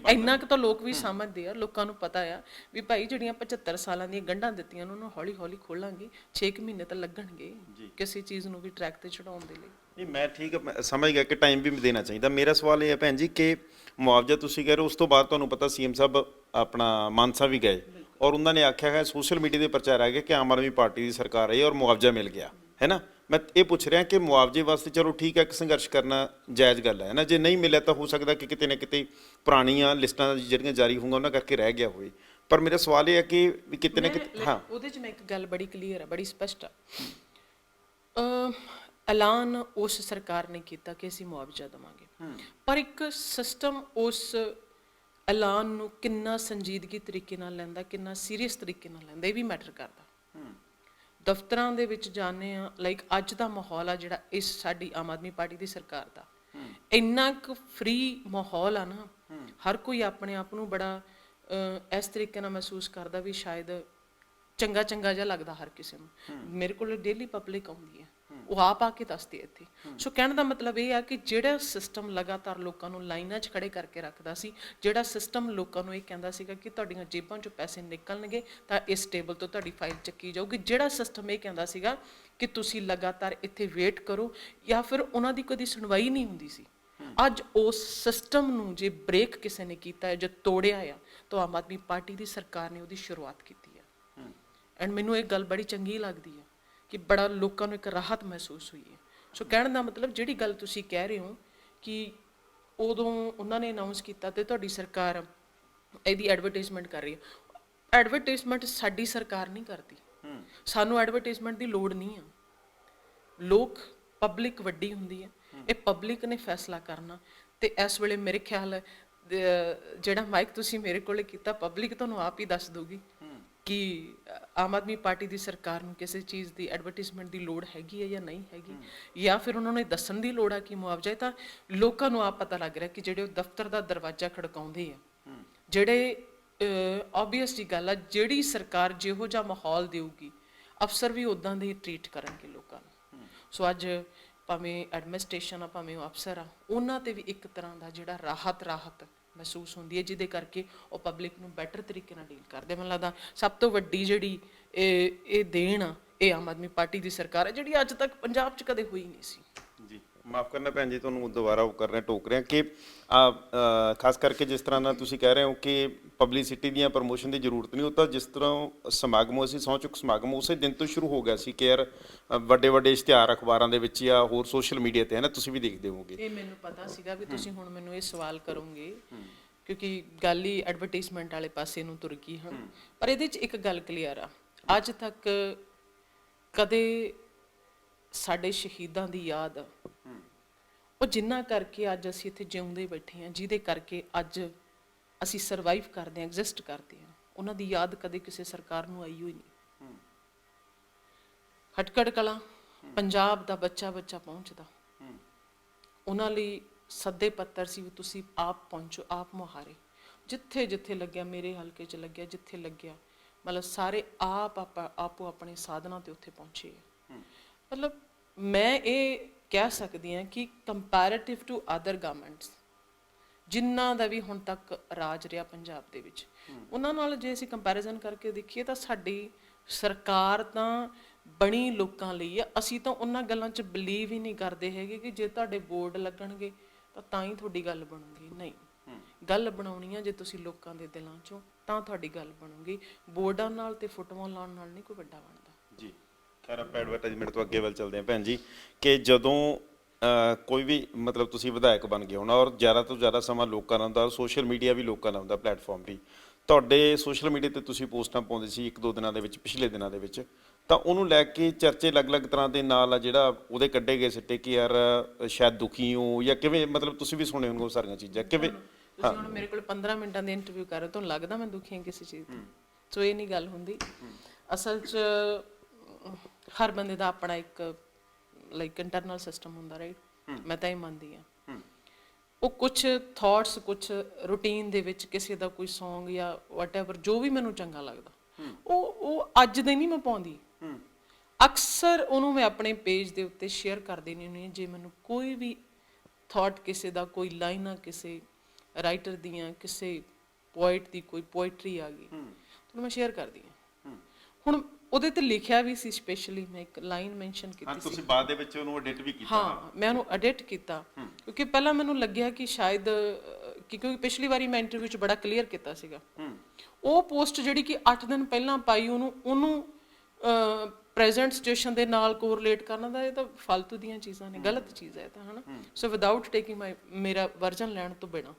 ਇੰਨਾ ਕੁ ਤਾਂ ਲੋਕ ਵੀ ਸਮਝਦੇ ਆ, ਲੋਕਾਂ ਨੂੰ ਪਤਾ ਆ ਵੀ ਭਾਈ ਜਿਹੜੀਆਂ 75 ਸਾਲਾਂ ਦੀਆਂ ਗੰਢਾਂ ਦਿੱਤੀਆਂ ਨੇ ਉਹਨੂੰ ਹੌਲੀ ਹੌਲੀ ਖੋਲਾਂਗੇ, 6 ਮਹੀਨੇ ਤਾਂ ਲੱਗਣਗੇ ਕਿਸੇ ਚੀਜ਼ ਨੂੰ ਵੀ ਟਰੈਕ ਤੇ ਚੜਾਉਣ ਦੇ ਲਈ। ਨਹੀਂ ਮੈਂ ਠੀਕ ਸਮਝ ਗਿਆ ਕਿ ਟਾਈਮ ਵੀ ਦੇਣਾ ਚਾਹੀਦਾ। ਮੇਰਾ ਸਵਾਲ ਇਹ ਹੈ ਭੈਣ ਜੀ ਕਿ ਮੁਆਵਜ਼ਾ ਤੁਸੀਂ ਕਹਿ ਰਹੇ ਹੋ, ਉਸ ਤੋਂ ਬਾਅਦ ਤੁਹਾਨੂੰ ਪਤਾ ਸੀਐਮ ਸਾਹਿਬ ਆਪਣਾ ਮਾਨਸਾ ਵੀ ਗਏ ਔਰ ਉਹਨਾਂ ਨੇ ਆਖਿਆ ਹੈ, ਸੋਸ਼ਲ ਮੀਡੀਆ ਦੇ ਪ੍ਰਚਾਰ ਆ ਗਿਆ ਕਿ ਆਮ ਆਦਮੀ ਪਾਰਟੀ ਦੀ ਸਰਕਾਰ ਆਈ ਔਰ ਮੁਆਵਜ਼ਾ ਮਿਲ ਗਿਆ, ਹੈ ਨਾ। ਮੈਂ ਇਹ ਪੁੱਛ ਰਿਹਾ ਕਿ ਮੁਆਵਜ਼ੇ ਵਾਸਤੇ ਚਲੋ ਠੀਕ ਹੈ, ਇੱਕ ਸੰਘਰਸ਼ ਕਰਨਾ ਜਾਇਜ਼ ਗੱਲ ਹੈ ਨਾ। ਜੇ ਨਹੀਂ ਮਿਲਿਆ ਤਾਂ ਹੋ ਸਕਦਾ ਕਿ ਕਿਤੇ ਨਾ ਕਿਤੇ ਪੁਰਾਣੀਆਂ ਲਿਸਟਾਂ ਜਿਹੜੀਆਂ ਜਾਰੀ ਹੋਊਗਾ ਉਹਨਾਂ ਕਰਕੇ ਰਹਿ ਗਿਆ ਹੋਵੇ। ਪਰ ਮੇਰਾ ਸਵਾਲ ਇਹ ਹੈ ਕਿ ਵੀ ਕਿਤੇ ਨਾ ਕਿਤੇ, ਹਾਂ ਉਹਦੇ 'ਚ ਮੈਂ ਇੱਕ ਗੱਲ ਬੜੀ ਕਲੀਅਰ ਆ, ਬੜੀ ਸਪਸ਼ਟ ਆ। ਐਲਾਨ ਉਸ ਸਰਕਾਰ ਨੇ ਕੀਤਾ ਕਿ ਅਸੀਂ ਮੁਆਵਜ਼ਾ ਦੇਵਾਂਗੇ, ਪਰ ਇੱਕ ਸਿਸਟਮ ਉਸ ਐਲਾਨ ਨੂੰ ਕਿੰਨਾ ਸੰਜੀਦਗੀ ਤਰੀਕੇ ਨਾਲ ਲੈਂਦਾ, ਕਿੰਨਾ ਸੀਰੀਅਸ ਤਰੀਕੇ ਨਾਲ ਲੈਂਦਾ, ਇਹ ਵੀ ਮੈਟਰ ਕਰਦਾ। ਦਫ਼ਤਰਾਂ ਦੇ ਵਿੱਚ ਜਾਂਦੇ ਆ, ਲਾਈਕ ਅੱਜ ਦਾ ਮਾਹੌਲ ਆ ਜਿਹੜਾ ਇਸ ਸਾਡੀ ਆਮ ਆਦਮੀ ਪਾਰਟੀ ਦੀ ਸਰਕਾਰ ਦਾ, ਇੰਨਾ ਕੁ ਫ੍ਰੀ ਮਾਹੌਲ ਆ ਨਾ, ਹਰ ਕੋਈ ਆਪਣੇ ਆਪ ਨੂੰ ਬੜਾ ਇਸ ਤਰੀਕੇ ਨਾਲ ਮਹਿਸੂਸ ਕਰਦਾ ਵੀ ਸ਼ਾਇਦ ਚੰਗਾ ਚੰਗਾ ਜਿਹਾ ਲੱਗਦਾ ਹਰ ਕਿਸੇ ਨੂੰ। ਮੇਰੇ ਕੋਲ ਡੇਲੀ ਪਬਲਿਕ ਆਉਂਦੀ ਹੈ, ਉਹ ਆਪ ਆ ਕੇ ਦੱਸਦੇ ਇੱਥੇ। ਸੋ ਕਹਿਣ ਦਾ ਮਤਲਬ ਇਹ ਆ ਕਿ ਜਿਹੜਾ ਸਿਸਟਮ ਲਗਾਤਾਰ ਲੋਕਾਂ ਨੂੰ ਲਾਈਨਾਂ 'ਚ ਖੜੇ ਕਰਕੇ ਰੱਖਦਾ ਸੀ, ਜਿਹੜਾ ਸਿਸਟਮ ਲੋਕਾਂ ਨੂੰ ਇਹ ਕਹਿੰਦਾ ਸੀਗਾ ਕਿ ਤੁਹਾਡੀਆਂ ਜੇਬਾਂ 'ਚੋਂ ਪੈਸੇ ਨਿਕਲਣਗੇ ਤਾਂ ਇਸ ਟੇਬਲ ਤੋਂ ਤੁਹਾਡੀ ਫਾਈਲ ਚੱਕੀ ਜਾਊਗੀ, ਜਿਹੜਾ ਸਿਸਟਮ ਇਹ ਕਹਿੰਦਾ ਸੀਗਾ ਕਿ ਤੁਸੀਂ ਲਗਾਤਾਰ ਇੱਥੇ ਵੇਟ ਕਰੋ, ਜਾਂ ਫਿਰ ਉਹਨਾਂ ਦੀ ਕਦੀ ਸੁਣਵਾਈ ਨਹੀਂ ਹੁੰਦੀ ਸੀ, ਅੱਜ ਉਸ ਸਿਸਟਮ ਨੂੰ ਜੇ ਬ੍ਰੇਕ ਕਿਸੇ ਨੇ ਕੀਤਾ ਹੈ, ਜੇ ਤੋੜਿਆ ਆ, ਤਾਂ ਆਮ ਆਦਮੀ ਪਾਰਟੀ ਦੀ ਸਰਕਾਰ ਨੇ ਉਹਦੀ ਸ਼ੁਰੂਆਤ ਕੀਤੀ ਹੈ। ਐਂਡ ਮੈਨੂੰ ਇਹ ਗੱਲ ਬੜੀ ਚੰਗੀ ਲੱਗਦੀ ਹੈ ਕਿ ਬੜਾ ਲੋਕਾਂ ਨੂੰ ਇੱਕ ਰਾਹਤ ਮਹਿਸੂਸ ਹੋਈ ਹੈ। ਸੋ ਕਹਿਣ ਦਾ ਮਤਲਬ ਜਿਹੜੀ ਗੱਲ ਤੁਸੀਂ ਕਹਿ ਰਹੇ ਹੋ ਕਿ ਉਦੋਂ ਉਹਨਾਂ ਨੇ ਅਨਾਉਂਸ ਕੀਤਾ ਤੇ ਤੁਹਾਡੀ ਸਰਕਾਰ ਇਹਦੀ ਐਡਵਰਟਾਈਜ਼ਮੈਂਟ ਕਰ ਰਹੀ ਹੈ, ਐਡਵਰਟਾਈਜ਼ਮੈਂਟ ਸਾਡੀ ਸਰਕਾਰ ਨਹੀਂ ਕਰਦੀ, ਸਾਨੂੰ ਐਡਵਰਟਾਈਜ਼ਮੈਂਟ ਦੀ ਲੋੜ ਨਹੀਂ ਆ। ਲੋਕ, ਪਬਲਿਕ ਵੱਡੀ ਹੁੰਦੀ ਹੈ, ਇਹ ਪਬਲਿਕ ਨੇ ਫੈਸਲਾ ਕਰਨਾ। ਤੇ ਇਸ ਵੇਲੇ ਮੇਰੇ ਖਿਆਲ ਜਿਹੜਾ ਮਾਈਕ ਤੁਸੀਂ ਮੇਰੇ ਕੋਲੇ ਕੀਤਾ, ਪਬਲਿਕ ਤੁਹਾਨੂੰ ਆਪ ਹੀ ਦੱਸ ਦਊਗੀ ਕਿ ਆਮ ਆਦਮੀ ਪਾਰਟੀ ਦੀ ਸਰਕਾਰ ਨੂੰ ਕਿਸੇ ਚੀਜ਼ ਦੀ ਐਡਵਰਟਾਈਜ਼ਮੈਂਟ ਦੀ ਲੋੜ ਹੈਗੀ ਹੈ ਜਾਂ ਨਹੀਂ ਹੈਗੀ, ਜਾਂ ਫਿਰ ਉਹਨਾਂ ਨੂੰ ਇਹ ਦੱਸਣ ਦੀ ਲੋੜ ਆ ਕਿ ਮੁਆਵਜ਼ਾ ਹੈ, ਤਾਂ ਲੋਕਾਂ ਨੂੰ ਆਪ ਪਤਾ ਲੱਗ ਰਿਹਾ ਕਿ ਜਿਹੜੇ ਉਹ ਦਫ਼ਤਰ ਦਾ ਦਰਵਾਜ਼ਾ ਖੜਕਾਉਂਦੇ ਆ, ਜਿਹੜੇ ਆਬਵੀਅਸ ਜੀ ਗੱਲ ਆ, ਜਿਹੜੀ ਸਰਕਾਰ ਜਿਹੋ ਜਿਹਾ ਮਾਹੌਲ ਦੇਊਗੀ ਅਫਸਰ ਵੀ ਉਦਾਂ ਦੇ ਟਰੀਟ ਕਰਨਗੇ ਲੋਕਾਂ ਨੂੰ। ਸੋ ਅੱਜ ਭਾਵੇਂ ਐਡਮਿਨਿਸਟ੍ਰੇਸ਼ਨ ਆ, ਭਾਵੇਂ ਉਹ ਅਫਸਰ ਆ, ਉਹਨਾਂ ਤੇ ਵੀ ਇੱਕ ਤਰ੍ਹਾਂ ਦਾ ਜਿਹੜਾ ਰਾਹਤ ਮਹਿਸੂਸ ਹੁੰਦੀ ਹੈ, ਜਿਹਦੇ ਕਰਕੇ ਉਹ ਪਬਲਿਕ ਨੂੰ ਬੈਟਰ ਤਰੀਕੇ ਨਾਲ ਡੀਲ ਕਰਦੇ। ਮੈਨੂੰ ਲੱਗਦਾ ਸਭ ਤੋਂ ਵੱਡੀ ਜਿਹੜੀ ਇਹ ਦੇਣ ਆ, ਇਹ ਆਮ ਆਦਮੀ ਪਾਰਟੀ ਦੀ ਸਰਕਾਰ ਹੈ, ਜਿਹੜੀ ਅੱਜ ਤੱਕ ਪੰਜਾਬ 'ਚ ਕਦੇ ਹੋਈ ਨਹੀਂ ਸੀ। ਜੀ ਮਾਫ ਕਰਨਾ ਭੈਣ ਜੀ, ਤੁਹਾਨੂੰ ਦੁਬਾਰਾ ਉਹ ਕਰ ਰਹੇ ਟੋਕ ਰਹੇ ਕਿ ਖਾਸ ਕਰਕੇ ਜਿਸ ਤਰ੍ਹਾਂ ਨਾਲ ਤੁਸੀਂ ਕਹਿ ਰਹੇ ਹੋ ਕਿ ਪਬਲਿਸਿਟੀ ਦੀਆਂ ਪ੍ਰਮੋਸ਼ਨ ਦੀ ਜ਼ਰੂਰਤ ਨਹੀਂ, ਉਹ ਤਾਂ ਜਿਸ ਤਰ੍ਹਾਂ ਸਮਾਗਮ ਅਸੀਂ ਸਹੁੰ ਚੁੱਕ ਸਮਾਗਮ ਉਸੇ ਦਿਨ ਤੋਂ ਸ਼ੁਰੂ ਹੋ ਗਿਆ ਸੀ ਕਿ ਯਾਰ ਵੱਡੇ ਵੱਡੇ ਇਸ਼ਤਿਹਾਰ ਅਖਬਾਰਾਂ ਦੇ ਵਿੱਚ ਜਾਂ ਹੋਰ ਸੋਸ਼ਲ ਮੀਡੀਆ ਤੇ ਹੈ ਨਾ, ਤੁਸੀਂ ਵੀ ਦੇਖਦੇ ਹੋਵੋਗੇ। ਇਹ ਮੈਨੂੰ ਪਤਾ ਸੀਗਾ ਵੀ ਤੁਸੀਂ ਹੁਣ ਮੈਨੂੰ ਇਹ ਸਵਾਲ ਕਰੋਗੇ, ਕਿਉਂਕਿ ਗੱਲ ਹੀ ਐਡਵਰਟਾਈਜ਼ਮੈਂਟ ਵਾਲੇ ਪਾਸੇ ਨੂੰ ਤੁਰ ਗਈ ਹਨ। ਪਰ ਇਹਦੇ 'ਚ ਇੱਕ ਗੱਲ ਕਲੀਅਰ ਆ, ਅੱਜ ਤੱਕ ਕਦੇ ਸਾਡੇ ਸ਼ਹੀਦਾਂ ਦੀ ਯਾਦ ਉਹ ਜਿੰਨਾ ਕਰਕੇ ਅੱਜ ਅਸੀਂ ਇੱਥੇ ਜਿਉਂਦੇ ਬੈਠੇ ਹਾਂ, ਜਿਹਦੇ ਕਰਕੇ ਅੱਜ ਅਸੀਂ ਸਰਵਾਈਵ ਕਰਦੇ ਹਾਂ, ਐਗਜ਼ਿਸਟ ਕਰਦੇ ਹਾਂ, ਉਹਨਾਂ ਦੀ ਯਾਦ ਕਦੇ ਕਿਸੇ ਸਰਕਾਰ ਨੂੰ ਆਈ ਹੋਈ ਨਹੀਂ। ਖਟਕੜ ਕਲਾਂ ਪੰਜਾਬ ਦਾ ਬੱਚਾ ਪਹੁੰਚਦਾ, ਉਹਨਾਂ ਲਈ ਸੱਦੇ ਪੱਤਰ ਸੀ ਵੀ ਤੁਸੀਂ ਆਪ ਪਹੁੰਚੋ, ਆਪ ਮੁਹਾਰੇ, ਜਿੱਥੇ ਜਿੱਥੇ ਲੱਗਿਆ, ਮੇਰੇ ਹਲਕੇ 'ਚ ਲੱਗਿਆ, ਜਿੱਥੇ ਲੱਗਿਆ, ਮਤਲਬ ਸਾਰੇ ਆਪੋ ਆਪਣੇ ਸਾਧਨਾਂ ਤੇ ਉੱਥੇ ਪਹੁੰਚੇ। ਮਤਲਬ ਮੈਂ ਇਹ ਕਹਿ ਸਕਦੀ ਹਾਂ ਕਿ ਕੰਪੈਰੀਟਿਵ ਟੂ ਅਦਰ ਗਵਰਨਮੈਂਟਸ ਜਿਨ੍ਹਾਂ ਦਾ ਵੀ ਹੁਣ ਤੱਕ ਰਾਜ ਰਿਹਾ ਪੰਜਾਬ ਦੇ ਵਿੱਚ, ਉਹਨਾਂ ਨਾਲ ਜੇ ਅਸੀਂ ਕੰਪੈਰੀਜ਼ਨ ਕਰਕੇ ਦੇਖੀਏ ਤਾਂ ਸਾਡੀ ਸਰਕਾਰ ਤਾਂ ਬਣੀ ਲੋਕਾਂ ਲਈ ਆ। ਅਸੀਂ ਤਾਂ ਉਹਨਾਂ ਗੱਲਾਂ 'ਚ ਬਿਲੀਵ ਹੀ ਨਹੀਂ ਕਰਦੇ ਹੈਗੇ ਕਿ ਜੇ ਤੁਹਾਡੇ ਬੋਰਡ ਲੱਗਣਗੇ ਤਾਂ ਹੀ ਤੁਹਾਡੀ ਗੱਲ ਬਣੂਗੀ। ਨਹੀਂ, ਗੱਲ ਬਣਾਉਣੀ ਆ ਜੇ ਤੁਸੀਂ ਲੋਕਾਂ ਦੇ ਦਿਲਾਂ 'ਚੋਂ, ਤਾਂ ਤੁਹਾਡੀ ਗੱਲ ਬਣੂਗੀ। ਬੋਰਡਾਂ ਨਾਲ ਤੇ ਫੋਟੋਆਂ ਲਾਉਣ ਨਾਲ ਨਹੀਂ ਕੋਈ ਵੱਡਾ ਬਣਦਾ। ਜੀ ਖੈਰ ਆਪਾਂ ਐਡਵਰਟਾਈਜ਼ਮੈਂਟ ਤੋਂ ਅੱਗੇ ਵੱਲ ਚੱਲਦੇ ਹਾਂ ਭੈਣ ਜੀ, ਕਿ ਜਦੋਂ ਕੋਈ ਵੀ ਮਤਲਬ ਤੁਸੀਂ ਵਿਧਾਇਕ ਬਣ ਗਏ ਹੋਣਾ ਔਰ ਜ਼ਿਆਦਾ ਤੋਂ ਜ਼ਿਆਦਾ ਸਮਾਂ ਲੋਕਾਂ ਨਾਲ ਹੁੰਦਾ, ਸੋਸ਼ਲ ਮੀਡੀਆ ਵੀ ਲੋਕਾਂ ਨਾਲ ਹੁੰਦਾ, ਪਲੇਟਫਾਰਮ ਵੀ ਤੁਹਾਡੇ ਸੋਸ਼ਲ ਮੀਡੀਆ ਤੇ ਤੁਸੀਂ ਪੋਸਟਾਂ ਪਾਉਂਦੇ ਸੀ ਇੱਕ ਦੋ ਦਿਨਾਂ ਦੇ ਵਿੱਚ, ਪਿਛਲੇ ਦਿਨਾਂ ਦੇ ਵਿੱਚ, ਤਾਂ ਉਹਨੂੰ ਲੈ ਕੇ ਚਰਚੇ ਅਲੱਗ-ਅਲੱਗ ਤਰ੍ਹਾਂ ਦੇ ਨਾਲ ਆ, ਜਿਹੜਾ ਉਹਦੇ ਕੱਢੇ ਗਏ ਸਿੱਟੇ ਕਿ ਯਾਰ ਸ਼ਾਇਦ ਦੁਖੀ ਹੋ ਜਾਂ ਕਿਵੇਂ, ਮਤਲਬ ਤੁਸੀਂ ਵੀ ਸੁਣੇ ਹੋਣਗੇ ਉਹ ਸਾਰੀਆਂ ਚੀਜ਼ਾਂ ਕਿਵੇਂ। ਤੁਸੀਂ ਹੁਣ ਮੇਰੇ ਕੋਲ 15 ਮਿੰਟਾਂ ਦੀ ਇੰਟਰਵਿਊ ਕਰ ਰਹੇ ਹੋ, ਤੁਹਾਨੂੰ ਲੱਗਦਾ ਮੈਂ ਦੁਖੀ ਹਾਂ ਕਿਸੇ ਚੀਜ਼ ਤੋਂ? ਸੋ ਇਹ ਨਹੀਂ ਗੱਲ ਹੁੰਦੀ। ਅਸਲ 'ਚ ਹਰ ਬੰਦੇ ਦਾ ਆਪਣਾ ਇੱਕ ਲਾਈਕ ਇੰਟਰਨਲ ਸਿਸਟਮ ਹੁੰਦਾ, ਰਾਈਟ? ਮੈਂ ਤਾਂ ਇਹ ਮੰਨਦੀ ਹਾਂ। ਉਹ ਕੁਝ ਥਾਟਸ, ਕੁਝ ਰੂਟੀਨ ਦੇ ਵਿੱਚ ਕਿਸੇ ਦਾ ਕੋਈ ਸੌਂਗ ਜਾਂ ਵਟਐਵਰ ਜੋ ਵੀ ਮੈਨੂੰ ਚੰਗਾ ਲੱਗਦਾ, ਉਹ ਅੱਜ ਦੇ ਨਹੀਂ ਮੈਂ ਪਾਉਂਦੀ। ਅਕਸਰ ਉਹਨੂੰ ਮੈਂ ਆਪਣੇ ਪੇਜ ਦੇ ਉੱਤੇ ਸ਼ੇਅਰ ਕਰ ਦੇਣੀ ਹੁੰਦੀ ਹਾਂ। ਜੇ ਮੈਨੂੰ ਕੋਈ ਵੀ ਥਾਟ, ਕਿਸੇ ਦਾ ਕੋਈ ਲਾਈਨ ਆ, ਕਿਸੇ ਰਾਈਟਰ ਦੀਆਂ, ਕਿਸੇ ਪੋਇਟ ਦੀ ਕੋਈ ਪੋਇਟਰੀ ਆ ਗਈ, ਤਾਂ ਮੈਂ ਸ਼ੇਅਰ ਕਰਦੀ ਹਾਂ। ਹੁਣ ਉਹਦੇ ਤੇ ਲਿਖਿਆ ਵੀ ਸੀ, ਸਪੈਸ਼ਲੀ ਮੈਂ ਇੱਕ ਲਾਈਨ ਮੈਂਸ਼ਨ ਕੀਤੀ ਸੀ। ਤੁਸੀਂ ਬਾਅਦ ਦੇ ਵਿੱਚ ਉਹਨੂੰ ਐਡਿਟ ਵੀ ਕੀਤਾ? ਹਾਂ, ਮੈਂ ਉਹਨੂੰ ਐਡਿਟ ਕੀਤਾ ਕਿਉਂਕਿ ਪਹਿਲਾਂ ਮੈਨੂੰ ਲੱਗਿਆ ਕਿ ਸ਼ਾਇਦ ਕਿਉਂਕਿ ਪਿਛਲੀ ਵਾਰੀ ਮੈਂ ਇੰਟਰਵਿਊ 'ਚ ਬੜਾ ਕਲੀਅਰ ਕੀਤਾ ਸੀਗਾ। ਉਹ ਪੋਸਟ ਜਿਹੜੀ ਕਿ 8 ਦਿਨ ਪਹਿਲਾਂ ਪਾਈ, ਉਹਨੂੰ ਪ੍ਰੈਜ਼ੈਂਟ ਸਿਚੁਏਸ਼ਨ ਦੇ ਨਾਲ ਕੋਰਿਲੇਟ ਕਰਨਾ, ਦਾ ਇਹ ਤਾਂ ਫालतू ਦੀਆਂ ਚੀਜ਼ਾਂ ਨੇ, ਗਲਤ ਚੀਜ਼ ਹੈ ਇਹ ਤਾਂ, ਹਨਾ। ਸੋ ਵਿਦਆਊਟ ਟੇਕਿੰਗ ਮੇਰਾ ਵਰਜਨ ਲੈਣ ਤੋਂ ਬਿਨਾਂ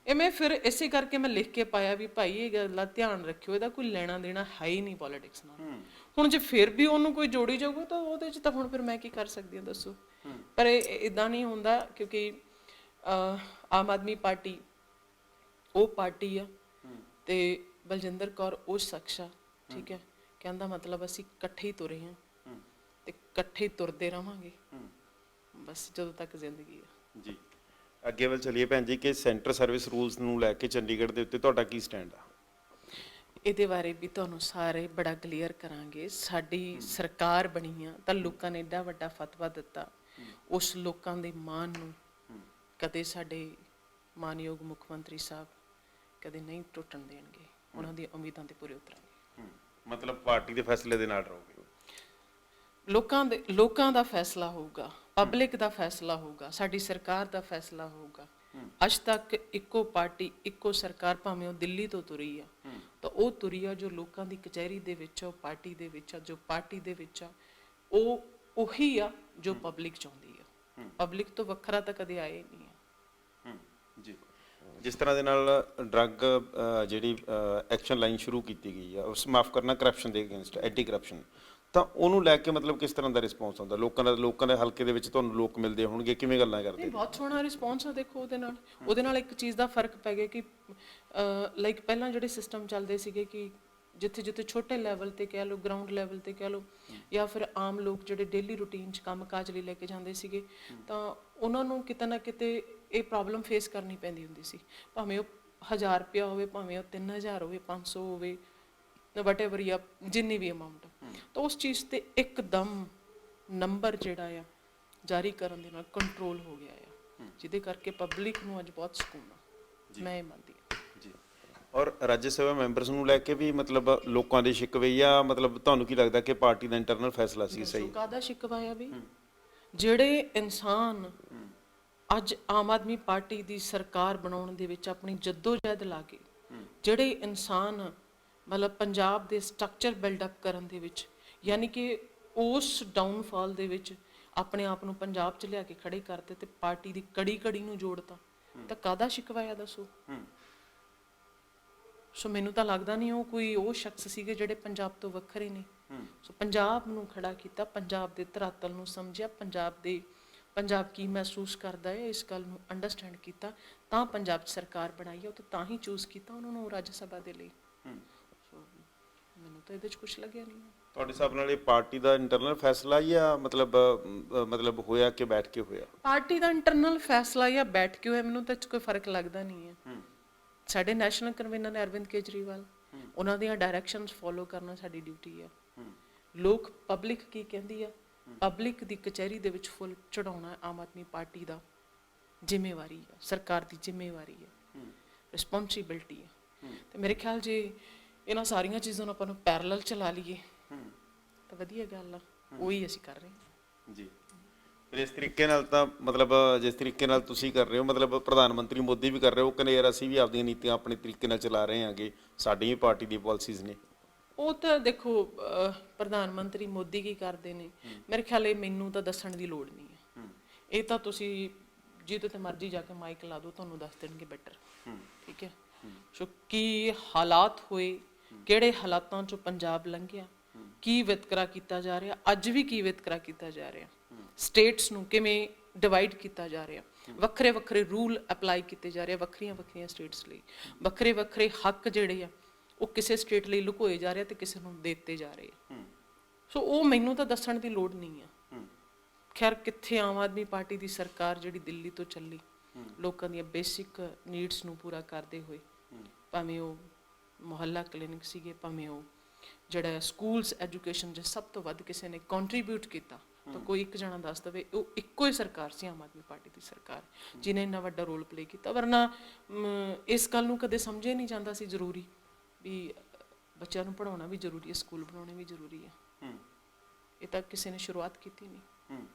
ਇਹ ਮੈਂ ਫਿਰ ਇਸੇ ਕਰਕੇ ਮੈਂ ਲਿਖ ਕੇ ਪਾਇਆ ਵੀ ਭਾਈ ਇਹ ਗੱਲ ਧਿਆਨ ਰੱਖਿਓ, ਇਹਦਾ ਕੋਈ ਲੈਣਾ ਦੇਣਾ ਹੈ ਹੀ ਨਹੀਂ ਪੋਲਿਟਿਕਸ ਨਾਲ। ਹੁਣ ਜੇ ਫਿਰ ਵੀ ਉਹਨੂੰ ਕੋਈ ਜੋੜੀ ਜਾਊਗਾ ਤਾਂ ਉਹਦੇ 'ਚ ਤਾਂ ਹੁਣ ਫਿਰ ਮੈਂ ਕੀ ਕਰ ਸਕਦੀ ਹਾਂ, ਦੱਸੋ? ਪਰ ਇਹ ਇੱਦਾਂ ਨਹੀਂ ਹੁੰਦਾ, ਕਿਉਂਕਿ ਆਮ ਆਦਮੀ ਪਾਰਟੀ ਉਹ ਪਾਰਟੀ ਆ ਤੇ ਬਲਜਿੰਦਰ ਕੌਰ ਉਹ ਸ਼ਖਸ ਆ, ਠੀਕ ਹੈ? ਕਹਿੰਦਾ ਮਤਲਬ ਅਸੀਂ ਇਕੱਠੇ ਹੀ ਤੁਰੇ ਹਾਂ ਤੇ ਇਕੱਠੇ ਤੁਰਦੇ ਰਵਾਂਗੇ ਬਸ ਜਦੋਂ ਤੱਕ ਜ਼ਿੰਦਗੀ ਆ। ਜੀ ਅੱਗੇ ਵੱਲ ਚਲੀਏ ਭੈਣ ਜੀ, ਕਿ ਸੈਂਟਰ ਸਰਵਿਸ ਰੂਲਸ ਨੂੰ ਲੈ ਕੇ ਚੰਡੀਗੜ੍ਹ ਦੇ ਉੱਤੇ ਤੁਹਾਡਾ ਕੀ ਸਟੈਂਡ ਆ? ਇਹਦੇ ਬਾਰੇ ਵੀ ਤੁਹਾਨੂੰ ਸਾਰੇ ਬੜਾ ਕਲੀਅਰ ਕਰਾਂਗੇ। ਸਾਡੀ ਸਰਕਾਰ ਬਣੀ ਆ ਤਾਂ ਲੋਕਾਂ ਨੇ ਏਡਾ ਵੱਡਾ ਫਤਵਾ ਦਿੱਤਾ, ਉਸ ਲੋਕਾਂ ਦੇ ਮਾਣ ਨੂੰ ਕਦੇ ਸਾਡੇ ਮਾਨਯੋਗ ਮੁੱਖ ਮੰਤਰੀ ਸਾਹਿਬ ਕਦੇ ਨਹੀਂ ਟੁੱਟਣ ਦੇਣਗੇ। ਉਹਨਾਂ ਦੀਆਂ ਉਮੀਦਾਂ ਤੇ ਪੂਰੇ ਉਤਰਾਂਗੇ। ਮਤਲਬ ਪਾਰਟੀ ਦੇ ਫੈਸਲੇ ਦੇ ਨਾਲ ਰਹੋਗੇ? ਲੋਕਾਂ ਦਾ ਫੈਸਲਾ ਹੋਊਗਾ, ਪਬਲਿਕ ਦਾ ਫੈਸਲਾ ਹੋਊਗਾ, ਸਾਡੀ ਸਰਕਾਰ ਦਾ ਫੈਸਲਾ ਹੋਊਗਾ। ਅੱਜ ਤੱਕ ਇੱਕੋ ਪਾਰਟੀ, ਇੱਕੋ ਸਰਕਾਰ, ਭਾਵੇਂ ਉਹ ਦਿੱਲੀ ਤੋਂ ਤੁਰੀ ਆ, ਤਾਂ ਉਹ ਤੁਰੀ ਆ ਜੋ ਲੋਕਾਂ ਦੀ ਕਚਹਿਰੀ ਦੇ ਵਿੱਚ ਆ, ਉਹ ਪਾਰਟੀ ਦੇ ਵਿੱਚ ਆ, ਜੋ ਪਾਰਟੀ ਦੇ ਵਿੱਚ ਆ, ਉਹ ਉਹੀ ਆ ਜੋ ਪਬਲਿਕ ਚਾਹੁੰਦੀ ਆ। ਪਬਲਿਕ ਤੋਂ ਵੱਖਰਾ ਤਾਂ ਕਦੇ ਆਏ ਨਹੀਂ ਆ। ਜੀ ਜਿਸ ਤਰ੍ਹਾਂ ਦੇ ਨਾਲ ਡਰੱਗ ਜਿਹੜੀ ਐਕਸ਼ਨ ਲਾਈਨ ਸ਼ੁਰੂ ਕੀਤੀ ਗਈ ਆ, ਉਸ ਮਾਫ ਕਰਨਾ ਕਰਪਸ਼ਨ ਦੇ ਅਗੇਂਸਟ, ਐਂਟੀ ਕਰਪਸ਼ਨ, ਤਾਂ ਉਹਨੂੰ ਲੈ ਕੇ ਮਤਲਬ ਕਿਸ ਤਰ੍ਹਾਂ ਦਾ ਰਿਸਪੌਂਸ ਆਉਂਦਾ ਲੋਕਾਂ ਦੇ ਹਲਕੇ ਦੇ ਵਿੱਚ? ਤੁਹਾਨੂੰ ਲੋਕ ਮਿਲਦੇ ਹੋਣਗੇ, ਕਿਵੇਂ ਗੱਲਾਂ ਕਰਦੇ? ਬਹੁਤ ਸੋਹਣਾ ਰਿਸਪੌਂਸ ਆ। ਦੇਖੋ ਉਹਦੇ ਨਾਲ ਇੱਕ ਚੀਜ਼ ਦਾ ਫਰਕ ਪੈ ਗਿਆ ਕਿ ਲਾਈਕ ਪਹਿਲਾਂ ਜਿਹੜੇ ਸਿਸਟਮ ਚੱਲਦੇ ਸੀਗੇ ਕਿ ਜਿੱਥੇ ਜਿੱਥੇ ਛੋਟੇ ਲੈਵਲ ਤੇ ਕਹਿ ਲਓ, ਗਰਾਊਂਡ ਲੈਵਲ ਤੇ ਕਹਿ ਲਓ, ਜਾਂ ਫਿਰ ਆਮ ਲੋਕ ਜਿਹੜੇ ਡੇਲੀ ਰੂਟੀਨ 'ਚ ਕੰਮ ਕਾਜ ਲਈ ਲੈ ਕੇ ਜਾਂਦੇ ਸੀਗੇ, ਤਾਂ ਉਹਨਾਂ ਨੂੰ ਕਿਤੇ ਨਾ ਕਿਤੇ ਇਹ ਪ੍ਰੋਬਲਮ ਫੇਸ ਕਰਨੀ ਪੈਂਦੀ ਹੁੰਦੀ ਸੀ। ਭਾਵੇਂ ਉਹ 1000 ਰੁਪਇਆ ਹੋਵੇ, ਭਾਵੇਂ ਉਹ 3000 ਹੋਵੇ, 500 ਹੋਵੇ, ਵਟਐਵਰ ਜਾਂ ਜਿੰਨੀ ਵੀ ਅਮਾਊਂਟ, ਤਾਂ ਉਸ ਚੀਜ਼ ਤੇ ਇੱਕਦਮ ਨੰਬਰ ਜਿਹੜਾ ਆ ਜਾਰੀ ਕਰਨ ਦੇ ਨਾਲ ਕੰਟਰੋਲ ਹੋ ਗਿਆ ਆ, ਜਿਹਦੇ ਕਰਕੇ ਪਬਲਿਕ ਨੂੰ ਅੱਜ ਬਹੁਤ ਸਕੂਨ ਆ, ਮੈਂ ਇਹ ਮੰਨਦੀ ਹਾਂ ਜੀ। ਔਰ ਰਾਜ ਸਭਾ ਮੈਂਬਰਸ ਨੂੰ ਲੈ ਕੇ ਵੀ ਮਤਲਬ ਲੋਕਾਂ ਦੇ ਸ਼ਿਕਵੇ, ਜਾਂ ਮਤਲਬ ਤੁਹਾਨੂੰ ਕੀ ਲੱਗਦਾ ਕਿ ਪਾਰਟੀ ਦਾ ਇੰਟਰਨਲ ਫੈਸਲਾ ਸੀ ਸਹੀ? ਕਾਹਦਾ ਸ਼ਿਕਵਾ ਆ ਵੀ? ਜਿਹੜੇ ਇਨਸਾਨ ਅੱਜ ਆਮ ਆਦਮੀ ਪਾਰਟੀ ਦੀ ਸਰਕਾਰ ਬਣਾਉਣ ਦੇ ਵਿੱਚ ਆਪਣੀ ਜਹਿਦ ਲਾ ਕੇ, ਜਿਹੜੇ ਇਨਸਾਨ ਮਤਲਬ ਪੰਜਾਬ ਦੇ ਸਟਰਕਚਰ ਬਿਲਡਅਪ ਕਰਨ ਦੇ ਵਿੱਚ, ਯਾਨੀ ਕਿ ਉਸ ਡਾਊਨਫਾਲ ਦੇ ਵਿੱਚ ਆਪਣੇ ਆਪ ਨੂੰ ਪੰਜਾਬ 'ਚ ਲਿਆ ਕੇ ਖੜੇ ਕਰਤੇ ਤੇ ਪਾਰਟੀ ਦੀ ਕੜੀ ਨੂੰ ਜੋੜਤਾ, ਤਾਂ ਕਾਹਦਾ ਸ਼ਿਕਵਾ ਆ ਦੱਸੋ? ਸੋ ਮੈਨੂੰ ਤਾਂ ਲੱਗਦਾ ਨਹੀਂ ਉਹ ਸ਼ਖਸ ਸੀਗੇ ਜਿਹੜੇ ਪੰਜਾਬ ਤੋਂ ਵੱਖਰੇ ਨੇ। ਸੋ ਪੰਜਾਬ ਨੂੰ ਖੜਾ ਕੀਤਾ, ਪੰਜਾਬ ਦੇ ਧਰਾਤਲ ਨੂੰ ਸਮਝਿਆ, ਪੰਜਾਬ ਕੀ ਮਹਿਸੂਸ ਕਰਦਾ ਹੈ ਇਸ ਗੱਲ ਨੂੰ ਅੰਡਰਸਟੈਂਡ ਕੀਤਾ, ਤਾਂ ਪੰਜਾਬ 'ਚ ਸਰਕਾਰ ਬਣਾਈ ਹੈ, ਉਹ ਤਾਂ ਹੀ ਚੂਜ਼ ਕੀਤਾ ਉਹਨਾਂ ਨੂੰ ਰਾਜ ਸਭਾ ਦੇ ਲਈ। ਸੋ ਮੈਨੂੰ ਤਾਂ ਇਹਦੇ 'ਚ ਕੁਝ ਲੱਗਿਆ ਨਹੀਂ। ਤੁਹਾਡੇ ਹਿਸਾਬ ਨਾਲ ਇਹ ਪਾਰਟੀ ਦਾ ਇੰਟਰਨਲ ਫੈਸਲਾ ਜਾਂ ਮਤਲਬ ਹੋਇਆ ਕਿ ਬੈਠ ਕੇ ਹੋਇਆ? ਪਾਰਟੀ ਦਾ ਇੰਟਰਨਲ ਫੈਸਲਾ ਜਾਂ ਬੈਠ ਕੇ ਹੋਇਆ, ਮੈਨੂੰ ਤਾਂ ਕੋਈ ਫਰਕ ਲੱਗਦਾ ਨਹੀਂ ਹੈ। ਸਾਡੇ ਨੈਸ਼ਨਲ ਕਨਵੀਨਰ ਨੇ ਅਰਵਿੰਦ ਕੇਜਰੀਵਾਲ, ਉਹਨਾਂ ਦੀਆਂ ਡਾਇਰੈਕਸ਼ਨਸ ਫੋਲੋ ਕਰਨਾ ਸਾਡੀ ਡਿਊਟੀ ਆ। ਲੋਕ ਪਬਲਿਕ ਕੀ ਕਹਿੰਦੀ ਆ, ਪਬਲਿਕ ਦੀ ਕਚਹਿਰੀ ਦੇ ਵਿੱਚ ਫੁੱਲ ਚੜਾਉਣਾ ਆਮ ਆਦਮੀ ਪਾਰਟੀ ਦਾ ਜ਼ਿੰਮੇਵਾਰੀ ਆ, ਸਰਕਾਰ ਦੀ ਜ਼ਿੰਮੇਵਾਰੀ ਆ, ਰਿਸਪੌਂਸਿਬਿਲਟੀ ਆ। ਤੇ ਮੇਰੇ ਖਿਆਲ ਜੇ ਇਹਨਾਂ ਸਾਰੀਆਂ ਚੀਜ਼ਾਂ ਨੂੰ ਆਪਾਂ ਨੂੰ ਪੈਰਲਲ ਚਲਾ ਲਈਏ ਤਾਂ ਵਧੀਆ ਗੱਲ ਆ, ਉਹੀ ਅਸੀਂ ਕਰ ਰਹੇ ਹਾਂ ਜੀ। ਫਿਰ ਇਸ ਤਰੀਕੇ ਨਾਲ ਤਾਂ ਮਤਲਬ ਜਿਸ ਤਰੀਕੇ ਨਾਲ ਤੁਸੀਂ ਕਰ ਰਹੇ ਹੋ, ਮਤਲਬ ਪ੍ਰਧਾਨ ਮੰਤਰੀ ਮੋਦੀ ਵੀ ਕਰ ਰਹੇ ਹੋ, ਕਹਿੰਦੇ ਯਾਰ ਅਸੀਂ ਵੀ ਆਪਦੀਆਂ ਨੀਤੀਆਂ ਆਪਣੇ ਤਰੀਕੇ ਨਾਲ ਚਲਾ ਰਹੇ ਹਾਂਗੇ, ਸਾਡੀ ਵੀ ਪਾਰਟੀ ਦੀ ਪਾਲਿਸੀਜ਼ ਨੇ। ਉਹ ਤਾਂ ਦੇਖੋ ਪ੍ਰਧਾਨ ਮੰਤਰੀ ਮੋਦੀ ਕੀ ਕਰਦੇ ਨੇ, ਮੇਰੇ ਖਿਆਲ ਇਹ ਮੈਨੂੰ ਤਾਂ ਦੱਸਣ ਦੀ ਲੋੜ ਨਹੀਂ ਹੈ। ਇਹ ਤਾਂ ਤੁਸੀਂ ਜਿਹਦੇ ਤੇ ਮਰਜ਼ੀ ਜਾ ਕੇ ਮਾਈਕ ਲਾ ਦਿਓ, ਤੁਹਾਨੂੰ ਦੱਸ ਦੇਣਗੇ ਬੈਟਰ। ਠੀਕ ਹੈ। ਸੋ ਕੀ ਹਾਲਾਤ ਹੋਏ, ਕਿਹੜੇ ਹਾਲਾਤਾਂ 'ਚੋਂ ਪੰਜਾਬ ਲੰਘਿਆ, ਕੀ ਵਿਤਕਰਾ ਕੀਤਾ ਜਾ ਰਿਹਾ, ਅੱਜ ਵੀ ਕੀ ਵਿਤਕਰਾ ਕੀਤਾ ਜਾ ਰਿਹਾ, ਸਟੇਟਸ ਨੂੰ ਕਿਵੇਂ ਡਿਵਾਈਡ ਕੀਤਾ ਜਾ ਰਿਹਾ, ਵੱਖਰੇ ਵੱਖਰੇ ਰੂਲ ਅਪਲਾਈ ਕੀਤੇ ਜਾ ਰਹੇ, ਵੱਖਰੀਆਂ ਸਟੇਟਸ ਲਈ ਵੱਖਰੇ ਹੱਕ ਜਿਹੜੇ ਆ ਉਹ ਕਿਸੇ ਸਟੇਟ ਲਈ ਲੁਕੋਏ ਜਾ ਰਹੇ ਤੇ ਕਿਸੇ ਨੂੰ ਦਿੱਤੇ ਜਾ ਰਹੇ। ਸੋ ਉਹ ਮੈਨੂੰ ਤਾਂ ਦੱਸਣ ਦੀ ਲੋੜ ਨਹੀਂ ਆ। ਖੈਰ ਕਿੱਥੇ ਆਮ ਆਦਮੀ ਪਾਰਟੀ ਦੀ ਸਰਕਾਰ ਜਿਹੜੀ ਦਿੱਲੀ ਤੋਂ ਚੱਲੀ, ਲੋਕਾਂ ਦੀਆਂ ਬੇਸਿਕ ਨੀਡਸ ਨੂੰ ਪੂਰਾ ਕਰਦੇ ਹੋਏ, ਭਾਵੇਂ ਉਹ ਮੁਹੱਲਾ ਕਲੀਨਿਕ ਸੀਗੇ, ਭਾਵੇਂ ਉਹ ਜਿਹੜਾ ਸਕੂਲਸ ਐਜੂਕੇਸ਼ਨ 'ਚ ਸਭ ਤੋਂ ਵੱਧ ਕਿਸੇ ਨੇ ਕੰਟਰੀਬਿਊਟ ਕੀਤਾ, ਤਾਂ ਕੋਈ ਇੱਕ ਜਣਾ ਦੱਸ ਦਵੇ ਉਹ ਇੱਕੋ ਹੀ ਸਰਕਾਰ ਸੀ ਆਮ ਆਦਮੀ ਪਾਰਟੀ ਦੀ ਸਰਕਾਰ, ਜਿਹਨੇ ਇੰਨਾ ਵੱਡਾ ਰੋਲ ਪਲੇ ਕੀਤਾ। ਵਰਨਾ ਇਸ ਗੱਲ ਨੂੰ ਕਦੇ ਸਮਝਿਆ ਨਹੀਂ ਜਾਂਦਾ ਸੀ ਜ਼ਰੂਰੀ ਵੀ ਬੱਚਿਆਂ ਨੂੰ ਪੜ੍ਹਾਉਣਾ ਵੀ ਜ਼ਰੂਰੀ ਹੈ, ਸਕੂਲ ਬਣਾਉਣੇ ਵੀ ਜ਼ਰੂਰੀ ਹੈ। ਇਹ ਤਾਂ ਕਿਸੇ ਨੇ ਸ਼ੁਰੂਆਤ ਕੀਤੀ ਨਹੀਂ।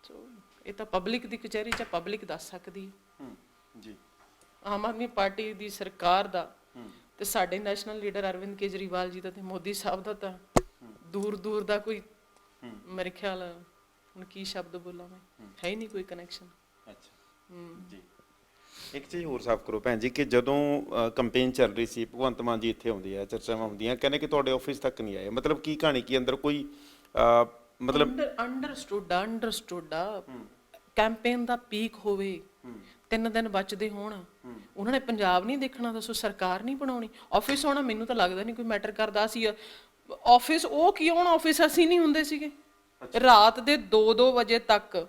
ਸੋ ਇਹ ਤਾਂ ਪਬਲਿਕ ਦੀ ਕਚਹਿਰੀ 'ਚ ਪਬਲਿਕ ਦੱਸ ਸਕਦੀ ਹੈ ਜੀ। ਆਮ ਆਦਮੀ ਪਾਰਟੀ ਦੀ ਸਰਕਾਰ ਦਾ ਤੇ ਸਾਡੇ ਨੈਸ਼ਨਲ ਲੀਡਰ ਅਰਵਿੰਦ ਕੇਜਰੀਵਾਲ ਜੀ ਦਾ ਤੇ ਮੋਦੀ ਸਾਹਿਬ ਦਾ ਤਾਂ ਦੂਰ ਦਾ ਕੋਈ, ਮੇਰੇ ਖਿਆਲ ਹੁਣ ਕੀ ਸ਼ਬਦ ਬੋਲਾਂ ਮੈਂ, ਹੈ ਹੀ ਨਹੀਂ ਕੋਈ ਕਨੈਕਸ਼ਨ। ਅੱਛਾ ਜੀ। ਇੱਕ ਚੀਜ਼ ਹੋਰ ਸਾਫ਼ ਕਰੋ ਭੈਣ ਜੀ ਕਿ ਜਦੋਂ ਕੰਪੇਨ ਚੱਲ ਰਹੀ ਸੀ, ਭਗਵੰਤ ਮਾਨ ਜੀ ਇੱਥੇ ਆਉਂਦੇ ਆ, ਚਰਚਾਵਾਂ ਹੁੰਦੀਆਂ, ਕਹਿੰਦੇ ਕਿ ਤੁਹਾਡੇ ਆਫਿਸ ਤੱਕ ਨਹੀਂ ਆਏ, ਮਤਲਬ ਕੀ ਕਹਾਣੀ, ਕੀ ਅੰਦਰ ਕੋਈ ਮਤਲਬ ਅੰਡਰਸਟੂਡ ਕੈਂਪੇਨ ਦਾ ਪੀਕ ਹੋਵੇ, 3 ਦਿਨ ਬਚਦੇ ਹੋਣ, ਉਹਨਾਂ ਨੇ ਪੰਜਾਬ ਨਹੀਂ ਦੇਖਣਾ, ਦੱਸੋ ਸਰਕਾਰ ਨਹੀਂ ਬਣਾਉਣੀ, ਆਫਿਸ ਆਉਣਾ ਮੈਨੂੰ ਤਾਂ ਲੱਗਦਾ ਨਹੀਂ ਕੋਈ ਮੈਟਰ ਕਰਦਾ ਸੀ। ਆਫਿਸ ਉਹ ਕੀ ਆਉਣਾ, ਆਫਿਸ ਅਸੀਂ ਨਹੀਂ ਹੁੰਦੇ ਸੀਗੇ, ਰਾਤ ਦੇ 2-2 ਵਜੇ ਤੱਕ